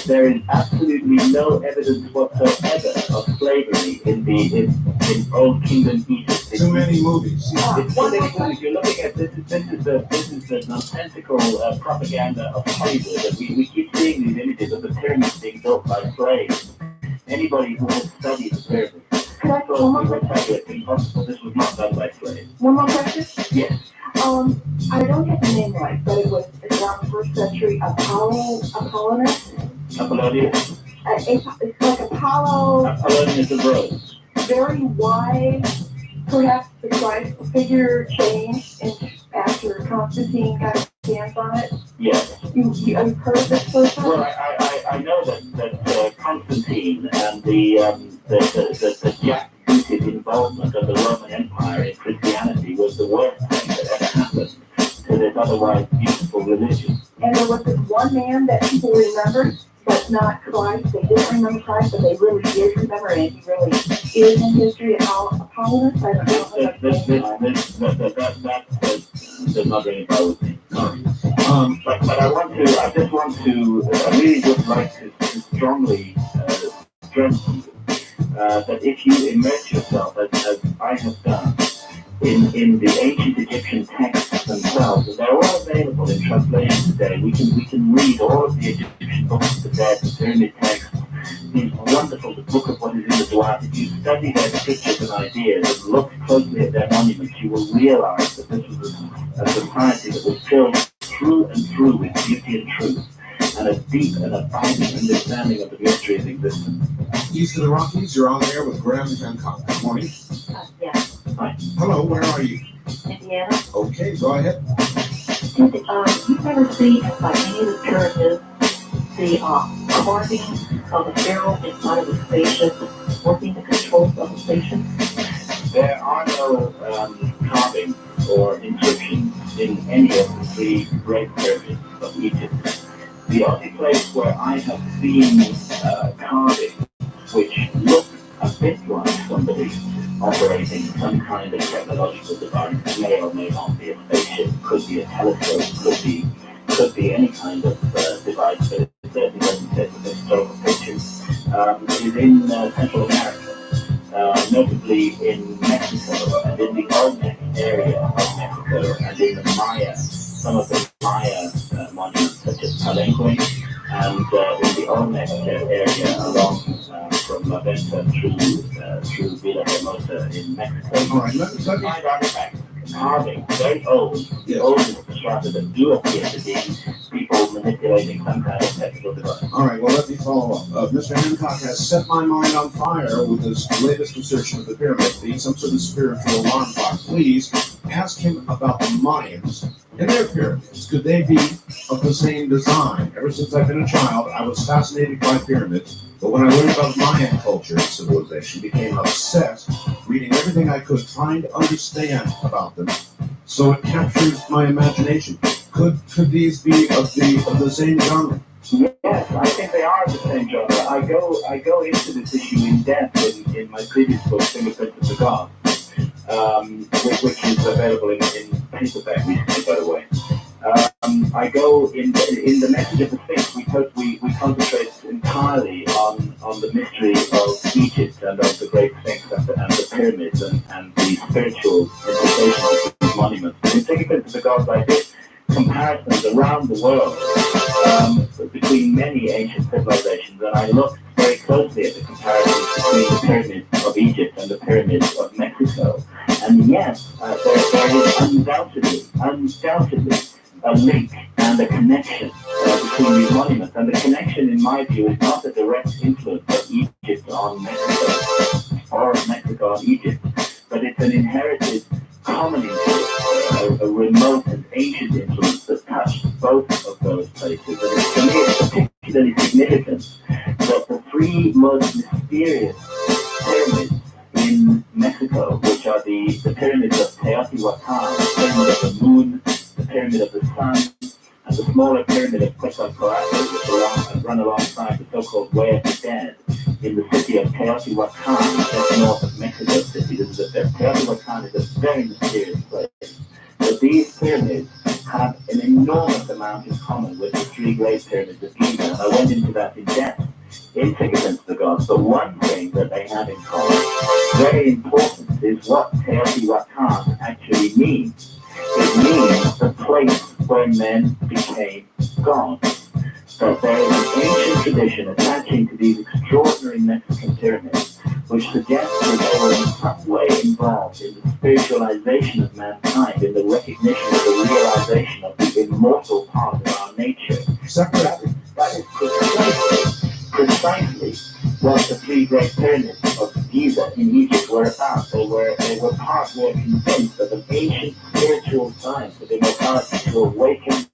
There is absolutely no evidence whatsoever of slavery in Old Kingdom Egypt. Too many movies. It's too many movies. You're looking at this is the nonsensical propaganda of Hollywood. That we keep seeing these images of the pyramids being built by slaves. Anybody who has studied the pyramids Can I ask one more question? tell you it's impossible. This was not done by slaves. One more question? Yes. I don't get the name right, but it was around the first century. Apollonius. Apollonius. It's like Apollo, Apollonius of Rhodes. very wide. Perhaps the Christ figure changed after Constantine got his hands on it. Yes. You've heard of this person? Well, I know that Constantine and the jackbooted involvement of the Roman Empire in Christianity was the worst thing that ever happened to this otherwise beautiful religion. And there was this one man that people remembered, but not Christ. They didn't remember Christ, but they really did remember, and he really is in history. Apollos, I don't know. That does not ring a bell with me. But I really would like to strongly stress that if you immerse yourself, as I have done, in the ancient Egyptian texts themselves, and they're all available in translation today. We can read all of the Egyptian books of the dead, the pyramid texts, these wonderful, the book of what is in the Duat. If you study their scriptures and ideas and look closely at their monuments, you will realize that this was a society that was filled through and through with beauty and truth, and a deep and abiding understanding of the mystery of existence. East of the Rockies, you're on there with Graham and Hancock. Good morning. Yeah, Hi. Hello, where are you? Indiana. Okay, go ahead. Did you ever see, like any of the churches, the carving of a pharaoh inside of a spaceship working the controls of the spaceship? There are no carvings or inscriptions in any of the three great pyramids of Egypt. The only place where I have seen carvings which look a bit like somebody operating some kind of technological device, may or may not be a spaceship, could be a telescope, could be any kind of device, but it certainly doesn't fit with the historical picture, is in Central America, notably in Mexico and in the Olmec area of Mexico and in the Maya, some of the Maya monuments such as Palenque and in the Olmec area along from La Venta through Villahermosa in Mexico. All right, let me Find artifacts, carving, very old, the oldest strata that do appear to be people manipulating some kind of technical device. All right, well, let me follow up. Mr. Hancock has set my mind on fire with his latest assertion of the pyramid being some sort of spiritual alarm clock. Please ask him about the Mayans and their pyramids. Could they be of the same design? Ever since I've been a child, I was fascinated by pyramids, but when I learned about Mayan culture and civilization, became obsessed, reading everything I could, trying to understand about them. So it captures my imagination. Could these be of the same genre? Yes, I think they are the same genre. I go into this issue in depth in my previous book, Fingerprints of the Gods, which is available in paperback recently, by the way. I go in the message of the Sphinx. We concentrate entirely on the mystery of Egypt and of the Great Sphinx and the pyramids and the spiritual implications of these monuments. But in Fingerprints of the Gods, I did comparisons around the world between many ancient civilizations, and I looked very closely at the comparisons between the pyramids of Egypt and the pyramids of Mexico. And yes, there is undoubtedly a link and a connection between these monuments. And the connection, in my view, is not the direct influence of Egypt on Mexico or of Mexico on Egypt, but it's an inherited common influence, a remote and ancient influence that touched both of those places. And to me, it's particularly significant that the three most mysterious pyramids in Mexico, which are the pyramids of Teotihuacan, the pyramid of the moon, the pyramid of the sun, and the smaller pyramid of Quetzalcoatl, which run alongside the so-called Way of the Dead, in the city of Teotihuacan, just north of Mexico City. Teotihuacan is a very mysterious place. But these pyramids have an enormous amount in common with the three great pyramids of Giza, and I went into that in depth in Fingerprints of the Gods. But one thing that they have in common, very important, is what Teotihuacan actually means. It means the place where men became gods. So there is an ancient tradition attaching to these extraordinary Mexican pyramids, which suggests that they were in some way involved in the spiritualization of mankind, in the recognition of the realization of the immortal part of our nature. That is precisely what the three great pyramids of Giza in Egypt were about. They were convinced of an ancient spiritual science of immortality to awaken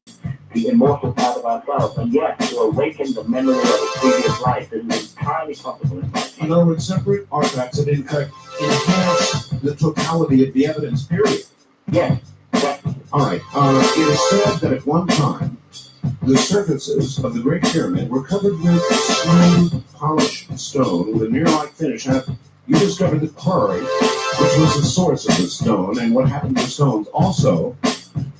the immortal part of ourselves, and yet to awaken the memory of a previous life. This is entirely possible in my view. In other words, separate artifacts that in fact enhance the totality of the evidence, period. Yes, exactly. All right. It is said that at one time, the surfaces of the Great Pyramid were covered with smooth, polished stone with a mirror-like finish. Have you discovered the quarry, which was the source of the stone, and what happened to the stones? Also,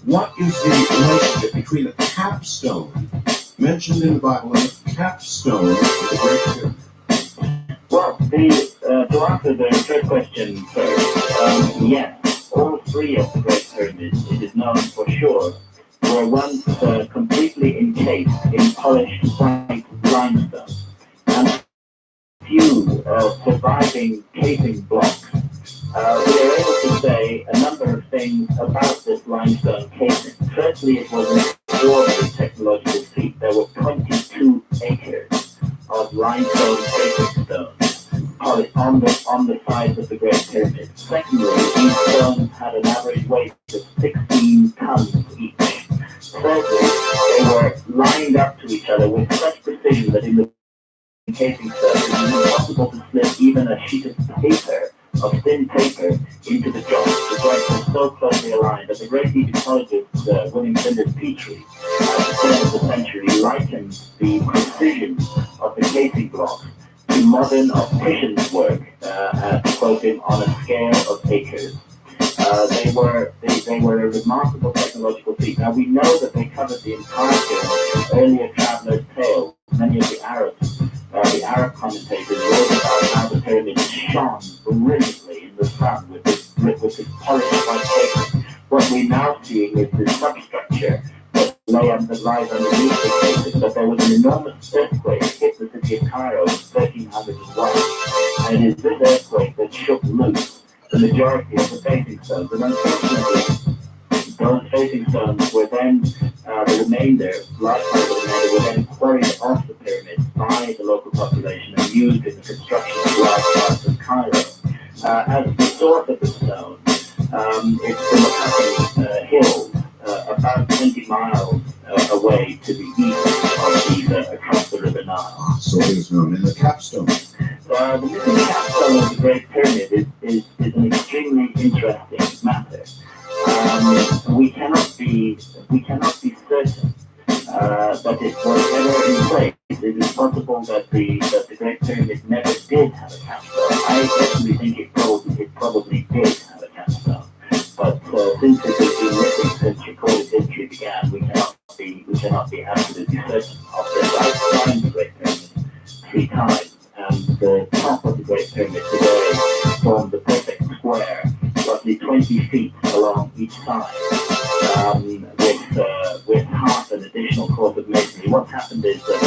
what is the relationship between the capstone mentioned in the Bible and the capstone of the Great Pyramid? Well, to answer the first question first, yes, all three of the Great Pyramids, it is known for sure, were once completely encased in polished white limestone. And few surviving casing blocks, we are able to say a number of things about this limestone casing. Firstly, it was an extraordinary technological feat. There were 22 acres of limestone casing stones on the sides of the Great Pyramid. Secondly, these stones had an average weight of 16 tons each. Thirdly, they were lined up to each other with such precision that in the casing stone, it was impossible to slip even a sheet of paper, of thin paper, into the joints. The joints were so closely aligned that the great Egyptologist William Flinders Petrie, at the turn of the century, likened the precision of the casing blocks to modern opticians' work, to quote him, on a scale of acres. They were a remarkable technological feat. Now we know that they covered the entirety of earlier travelers' tales. Many of the Arab commentators wrote about how the pyramids shone brilliantly in the sun with this polished white paper. What we're now seeing is the substructure that lies underneath the cases. But there was an enormous earthquake that hit the city of Cairo in 1301, and it is this earthquake that shook loose the majority of the facing stones. And unfortunately, those facing stones were then, the remainder, large part of the remainder, were then quarried off the pyramids by the local population and used in the construction of large parts of Cairo. As the source of the stone, it's the Hancock Hills, about 20 miles away to the east of these, across the River Nile. So it is known. And the capstone. The missing capstone of the Great Pyramid is an extremely interesting matter. We cannot be certain that it was ever in place. It is possible that the Great Pyramid never did have a capstone. I personally think it probably did have a capstone. But since it has been missing since recorded history began, we cannot be absolutely certain of this. I've climbed the Great Pyramid 3 times. And the top of the Great Pyramid today forms a perfect square, roughly 20 feet along each side, with half an additional course of masonry. What's happened is that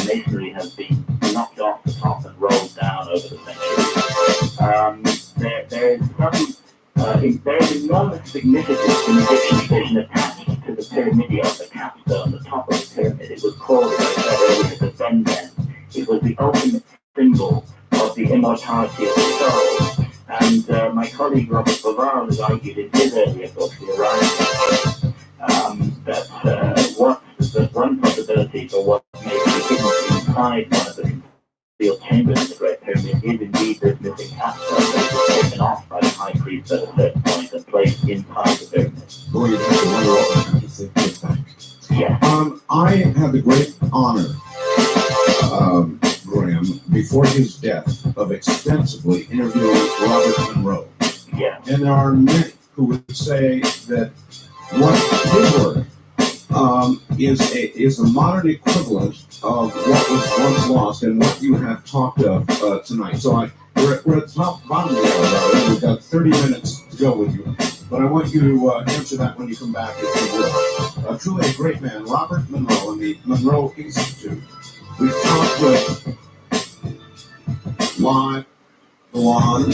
masonry has been knocked off the top and rolled down over the centuries. There is enormous significance in Egyptian tradition attached to the pyramidia, the capstone, the top of the pyramid. It was called, as I said earlier, the Ben. It was the ultimate symbol of the immortality of the soul. And my colleague Robert Bavard has argued in his earlier book, The Orion, that one possibility for what may be hidden inside one of the concealed chambers in the Great Pyramid is indeed this missing capstone that was taken off by the high priest at a certain point and placed inside the pyramid. Boy, you have to wonder what would happen if they put it back. Yeah. I had the great honor, Graham, before his death, of extensively interviewing Robert Monroe. Yeah. And there are many who would say that what his work is a modern equivalent of what was once lost and what you have talked of tonight. So we're at the bottom of the hour, right? We've got 30 minutes to go with you. But I want you to answer that when you come back, if you will. Truly a great man, Robert Monroe, and the Monroe Institute. We've talked with live, go on.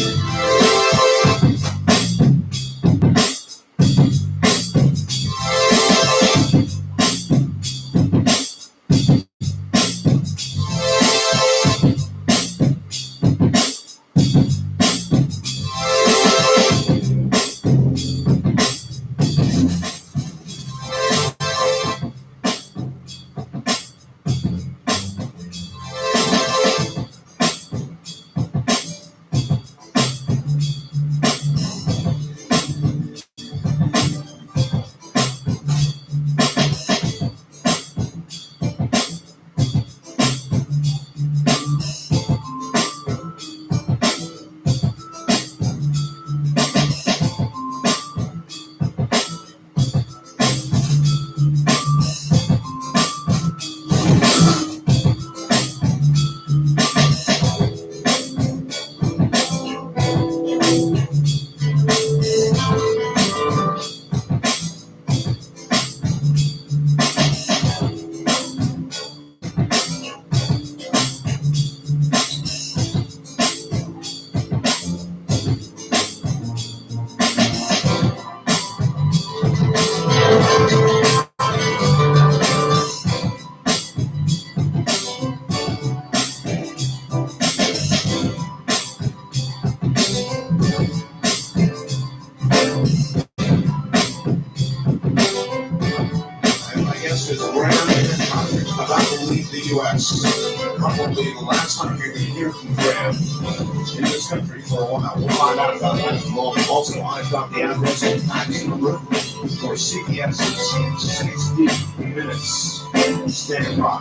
the U.S. Probably the last time you're going to hear from Graham in this country for a while. We'll find out about that in a moment. Also, I've got the address and fax number for CBS's 60 Minutes. Stand by.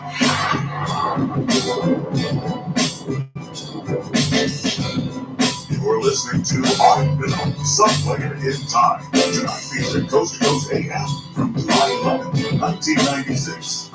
You're listening to Art Bill, Somewhere in Time. Tonight featuring Coast to Coast AM from July 11, 1996.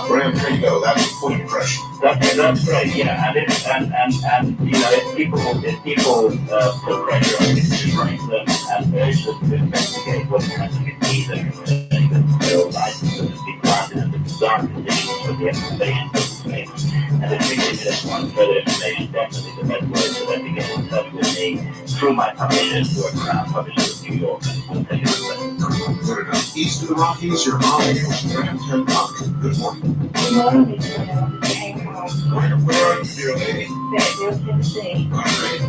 Graham, there you go. That's a full impression. That's right. Yeah, and you know, if people put pressure on me to train them and urge them to investigate what's happening in either so licenses to be granted under bizarre conditions for the excavation of the space. And if they give us one further information, definitely the best way for them to get in touch with me through my publishers, who are Crown Publishers of New York, and we'll take it from there. Good enough. East of the Rockies, you're on the air with Graham Hancock. Good morning. Good morning, Mr. Hancock. Where are you, dear lady? Fayetteville, Tennessee. All right.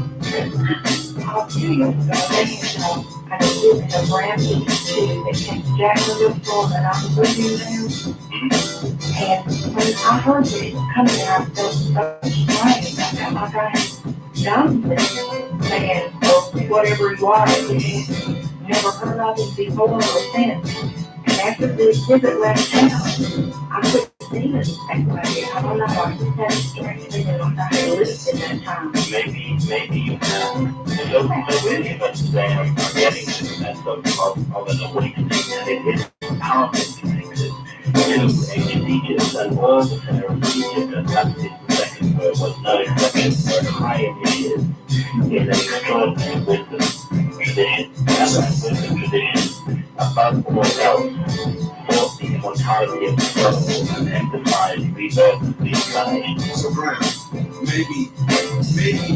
A few years ago, I was living in a brand new city that came to Jacksonville, Florida, and I was living there. And when I heard that it was coming, I felt so strange. I felt like I had done this man or whatever he was. And never heard of him before or since. And after the exhibit left town, I couldn't see it that way. I don't know. I just had a strange feeling like I had lived in that time. Maybe you have. So many of us today are getting this sense of an awakening, and it is powerful connected to ancient Egypt and all the pharaohs of Egypt, and that is the second word was no exception for high initiative in an extraordinary wisdom tradition. And that wisdom tradition, above all else, fought the immortality of the soul and emphasized rebirth and reincarnation. So, Graham, maybe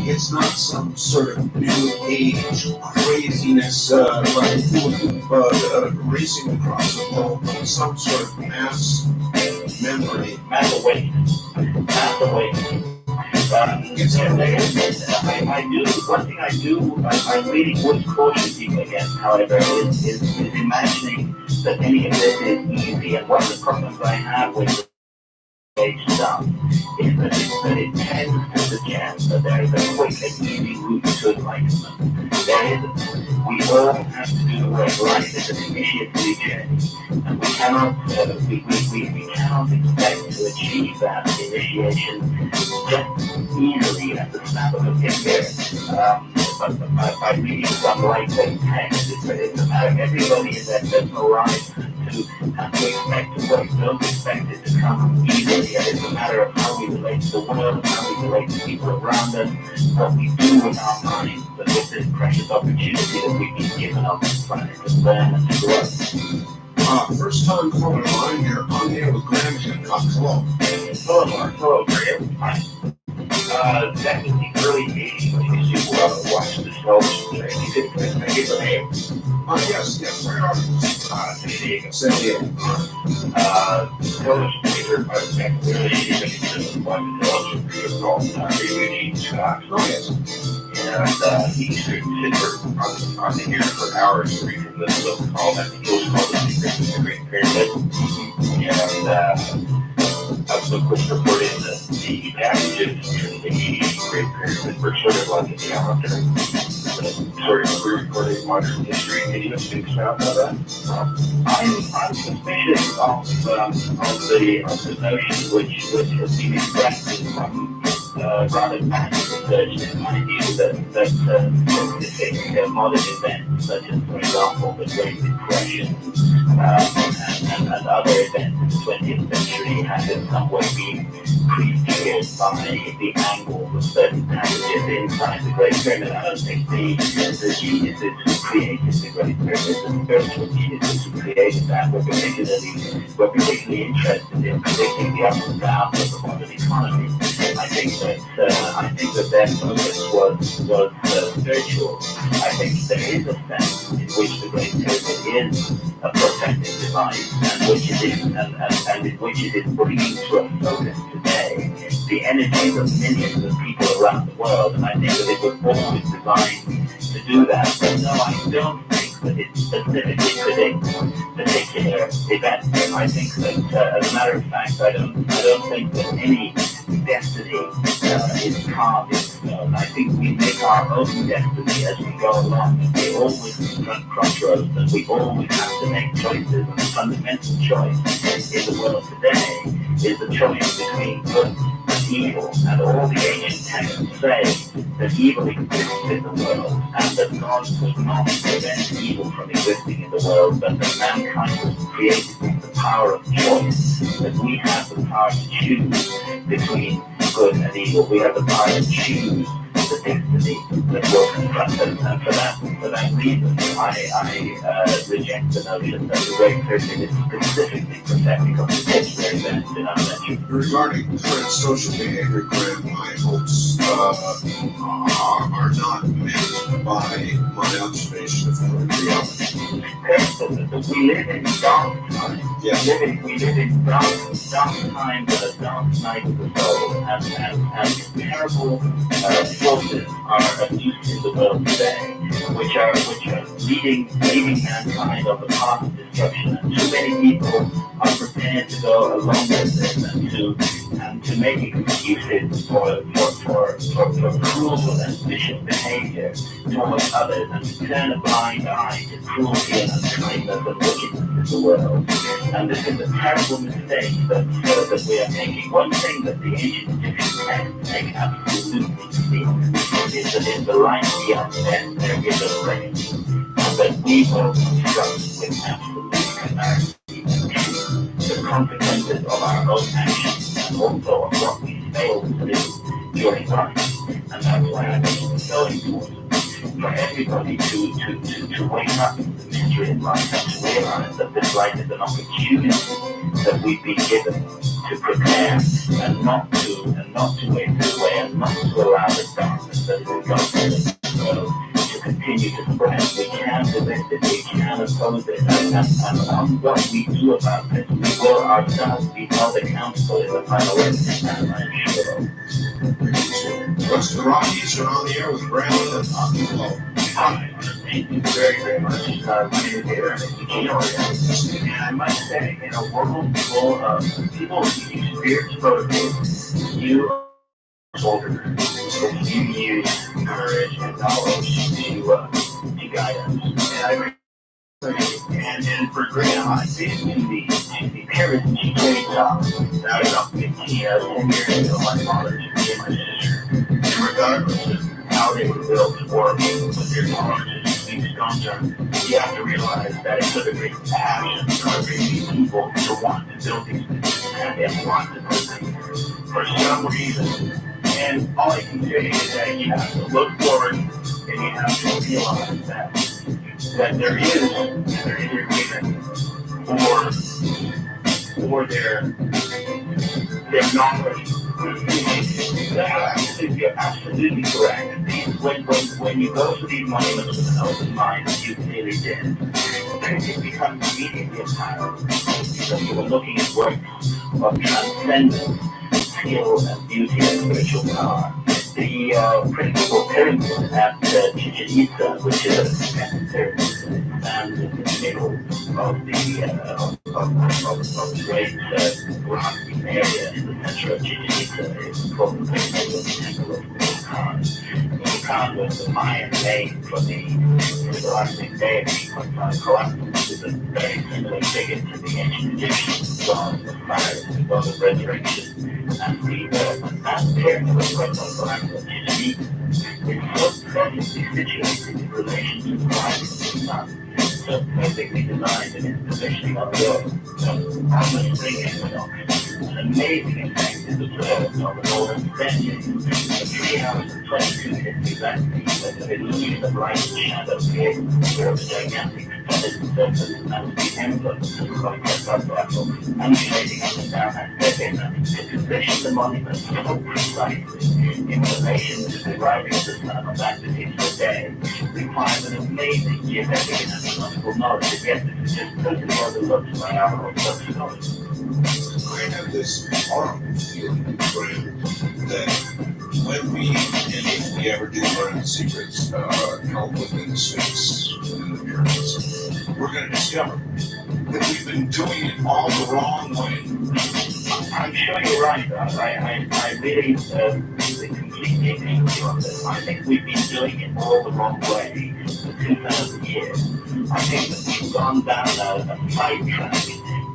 it's not some sort of new age craziness like racing across the globe, but some sort of mass memory. Mass awakening. I do. One thing I really would caution people against, however, is imagining that any of this is easy. And one of the problems I have with age stuff is that it tends to suggest that there is a quick and easy route to enlightenment. There isn't. We all have to do the work. Life is an initiatory journey, and we cannot expect to achieve that initiation just easily at the snap of a finger. But by reading some lightweight text, it's about everybody in their personal life to have to expect to work. Don't expect it to come easily. And it's a matter of how we relate to the world, how we relate to people around us, what we do with our minds, and with this precious opportunity that we've been given on this planet to learn and to grow. First time calling line here on the air with Graham Hancock. Hello. Hello, Mark. Hello, Graham. Hi. Back in the early 80s, when you used to watch the television, can I give a name? Yes. Where are you? San Diego. San Diego. Television creator, back in the early 80s, when you used to watch the television creator called Eugene Scott. Oh, yes. And he used to sit on the air for hours reading this book called, I think it was called The Secret of the Great Pyramid. And that book was reported in the passages from the Great Pyramid were sort of like a calendar, sort of pre-recorded modern history. Can you speak about that? I'm suspicious of the notion which has been expressed in some rather passive research in my view that specific modern events, such as, for example, the Great Depression and other events in the 20th century, have in some way been prefigured by the angles of certain passages inside the Great Pyramid. I don't think the geniuses who created the Great Pyramid, the spiritual geniuses who created that, were particularly interested in predicting the ups and downs of the modern economy. I think that their focus was spiritual. I think there is a sense in which the Great Pyramid is a prophetic device, and in which it is bringing to a focus today the energies of millions of people around the world, and I think that it was always designed to do that. But no, I don't think that it specifically predicts particular events. I think that, as a matter of fact, I don't think that any destiny is carved in stone. I think we make our own destiny as we go along. We always confront crossroads, and we always have to make choices. And the fundamental choice in the world today is the choice between good and evil. And all the ancient texts say that evil exists in the world, and that God could not prevent evil from existing in the world, but that mankind was created with the power of choice, that we have the power to choose between good and evil. We have the power to choose the destiny that will confront us, and for that reason, I reject the notion that the Great Pyramid is specifically prophetic of particular events in our century. Regarding current social behavior, Graham, my hopes are not met by my observation of current reality. We live in dark times. Yes. We live in dark times and a dark night of the soul, and terrible forces are abused in the world today, which are leading mankind on the path of destruction. And too many people are prepared to go along with this and to make excuses for cruel and vicious behavior towards others, and to turn a blind eye to cruelty and unkindness and wickedness in the world. And this is a terrible mistake that we are making. One thing that the ancient Egyptian texts make absolutely clear is that in the life beyond death there is a place, and that we will confront with absolute clarity the consequences of our own actions, and also of what we fail to do during life. And that's why I think it's so important for everybody to wake up to the mystery in life and to realize that this life is an opportunity that we've been given to prepare and not to waste away, and not to allow the darkness that is engulfed in the world to continue to spread. We can resist it, we can oppose it, and on what we do about this, we will ourselves be held accountable in the final instance, I'm sure. What's the Rockies are on the air with Brandon and Hancock. Hi, thank you very, very much. My name is Aaron, and I must say, in a world full of people using spirits motivated, you are older, so you use courage and knowledge to guide us. And for Graham, I've been to the Paris GK talk that I was up 10 years ago, my father, and my sister. And regardless of how they were built or what their tolerances these stones are, you have to realize that it took a great passion for these people to want to build these things and want to build them for some reason. And all I can say is that you have to look forward and you have to realize that there is a reason for their knowledge. You're absolutely correct. When you go to these monuments with an open mind, as you clearly did, it becomes immediately apparent because you were looking at works of transcendence, skill, and beauty and spiritual power. The principal pyramid at Chichen Itza, which is a suspended pyramid, stands in the middle of the great grassy area in the center of Chichen Itza. It's called the Temple of Hancock. Hancock was the Mayan name for the galactic deity Hancock, which is a very similar figure to the ancient Egyptian god of fire, the god of resurrection and rebirth. And that pyramid was quite like Chichen Itza. It's so perfectly situated in relation to the rising of the sun. So perfectly designed in its positioning on the earth. So on the spring equinox, an amazing effect is observed on the northern zenith. For 3 hours and 22 minutes exactly, the illusion of light and shadow created the gigantic solid surface and the emblem of the cosmic battle, undulating up and down and stepping to position the monument so precisely in relation to the rising of the sun on that particular day requires an amazing geometric and astronomical knowledge, and yet this is just totally overlooked by our own scholars. I have this horrible feeling, friend, that when we, and if we ever do learn the secrets held within the Sphinx, within the pyramids, we're going to discover that we've been doing it all the wrong way. I'm sure you're right. I really completely agree with you on this. I think we've been doing it all the wrong way for 2,000 years. I think that we've gone down a sidetrack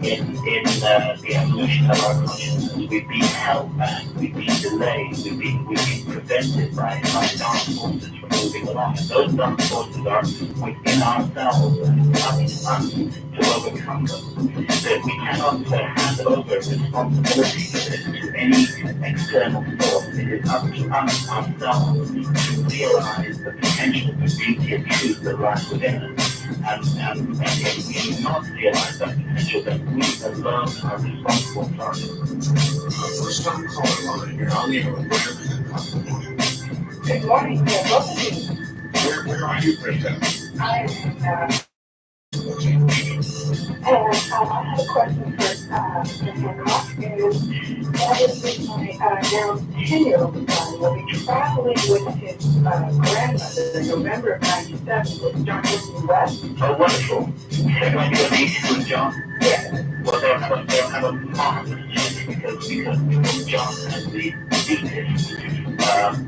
in the evolution of our consciousness. We've been held back, we've been delayed, we've been prevented by dark forces from moving along. And those dark forces are within ourselves and it's up to us to overcome them. That we cannot hand over responsibility for this to any external force. It is up to us ourselves to realize the potential for beauty and truth that lies within us. And if we do not realize that potential, then we alone are responsible for it. First time caller line, you're on the air with Hancock. Good morning, both of you. Where are you, Princess? I am, Okay. and I have a question for Mr. Hancock, and that is with my now 10-year-old son. Will be traveling with his grandmother in November of '97 with John West. Oh, wonderful. They're going to go to Eastwood, John? Yes. Well, they'll have a marvelous chance because John has the deepest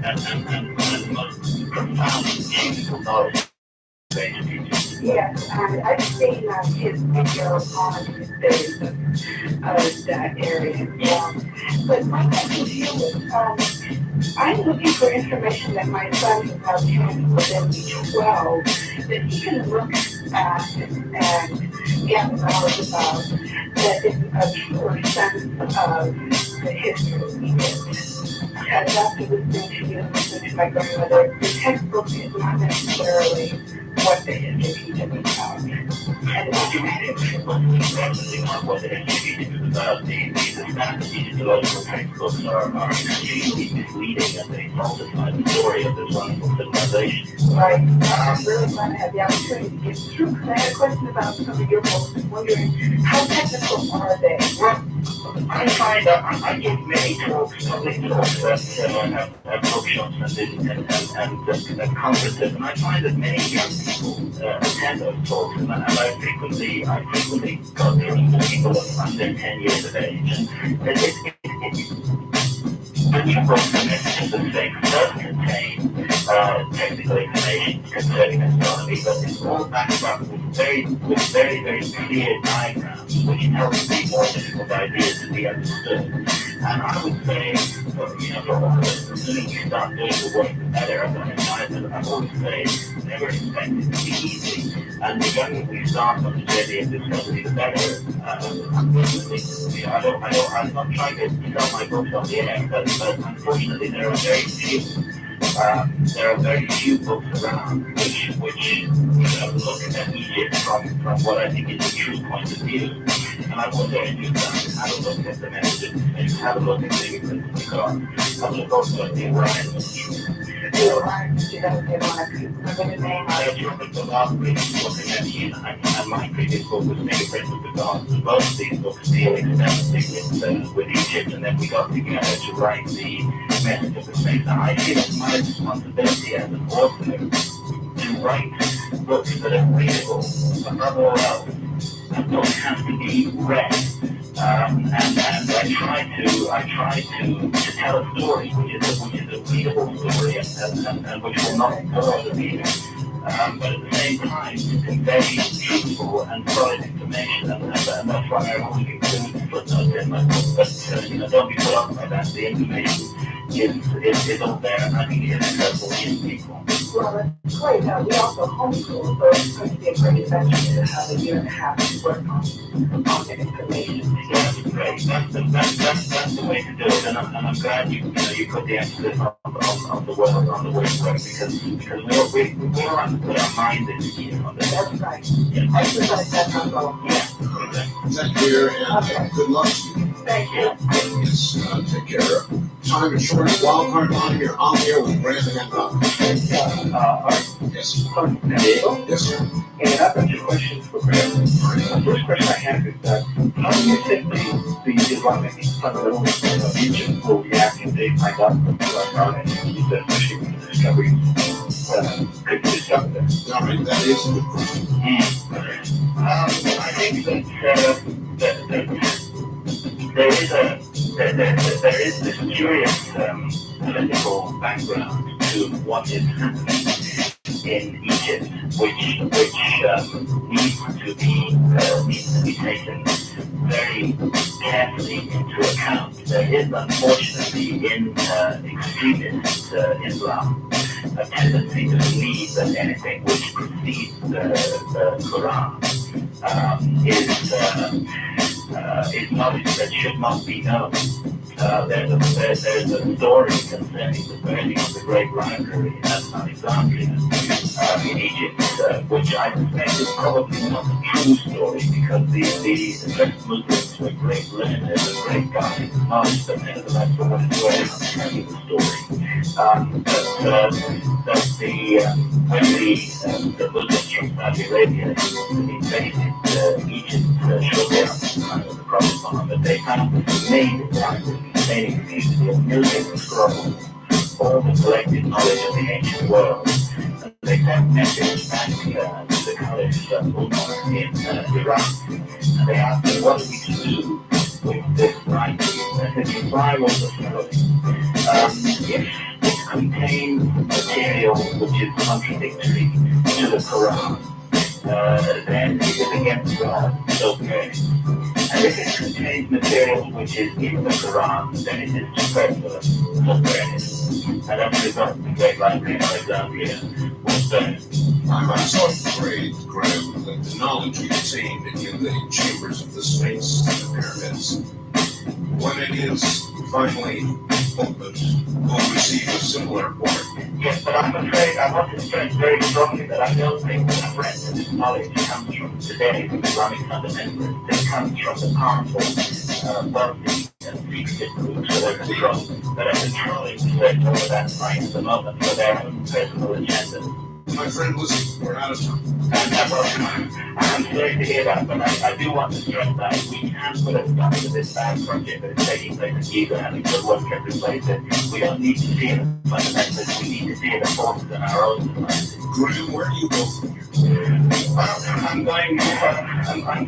and most profound musical knowledge. Yes, I've seen his videos on his days of that area. But my question to you is, I'm looking for information that my son who has children within 12 that he can look at and get knowledge about that is a truer sense of the history of Egypt. Because after listening to you and listening to my grandmother, the textbook is not necessarily what the history teacher is about. And What you read is focusing on what the history teacher is about. The standard theological textbooks are extremely misleading and they falsify the story of this wonderful civilization. right, I'm really glad to have the opportunity to get through. Because I had a question about some of your books. I'm wondering, how technical are they? Well, I find that I give many talks, public talks at bookshops and conferences, and I find that many young people attend those talks, and I frequently go through to people under 10 years of age. And the new book, The Message of the Sphinx, does contain technical information concerning astronomy, but it's all backed up with very clear diagrams, which help the more difficult ideas to be understood. And I would say, for all of us, the sooner we start doing the work, the better. I've always say, never expect it to be easy. And the younger we start on the journey of discovery, the better. I'm not trying to sell my books on the air, but unfortunately there are very few books around which look at Egypt from what I think is a true point of view. And I want to introduce that. Have a look at the message, and have a look at the Prince of God. Have a look also at the Orion Machine. That's Robert the last previous book in Neptune, and my previous book was Fingerprints of the Gods. Both of these books deal extensively with Egypt, and then we got together to write the Message of the Sphinx. And I feel it's my responsibility as an author to write books that are readable above all else, and don't have to be read. And I try to tell a story which is a readable story and which will not bore the reader. But at the same time, to convey truthful and solid information, and that's why I always include footnotes in my book. But don't be put off by that. The information is all there, and I think it is accessible to people. Well, that's great. We also homeschool, so it's going to be a great adventure to have a year and a half to work on the information. Yeah, that's great. That's the way to do it, and I'm glad you put the emphasis on the word work because we all have to put our minds in on this. That's right. Yeah. Exercise that muscle. Yeah. Exactly. Thank you, and good luck to you. Thank you. Yes, take care. time and short wild card line here. I'm here with Graham and Hancock. Yes. Yes, sir. And I've got two questions for Graham. The first question I have is how do you think the Islamic fundamentalists of Egypt will react if they find out about it, especially with the discovery? Could you discover that? All right, that is a good question. I think that there is this curious political background to what is happening in Egypt, which needs to be taken very carefully into account. There is unfortunately in extremist Islam a tendency to believe that anything which precedes the Quran is knowledge that should not be known. There's a story concerning the burning of the great library in Alexandria in Egypt, which I suspect is probably not a true story because the first Muslims were great learners and great guides of knowledge, but nevertheless, for what it's worth, I'll tell you the story. When the Muslims from Saudi Arabia invaded Egypt shortly after the time of the Prophet Muhammad, they found made libraries containing a community of millions of scrolls, all the collected knowledge of the ancient world. And they sent messages back to the Caliph Umar in Iraq, and they asked him, what are we to do with this writing? And his reply was the following. If it contains material which is contradictory to the Quran, then it is against God, so okay. And if it contains material which is in the Quran, then it is superfluous, so burn it. And as a result, the great library in Alexandria was burned. I'm so afraid, Graham, that the knowledge contained in the chambers of the Sphinx and the pyramids, when it is finally opened, will receive a similar order. Yes, but I'm afraid I want to stress very strongly that I don't think that breadth of this knowledge comes from today's Islamic fundamentalists. It comes from the powerful, wealthy, and secretive groups that are controlling certain over that science at the moment for their own personal agendas. My friend, listen, we're out of time. I'm sorry to hear that, but I do want to stress that we can put a stop to this bad project that is taking place in Giza and good work every place. We don't need to fear the fundamentalists, we need to fear the forces in our own society. Graham, where do you go from here? I'm going, I'm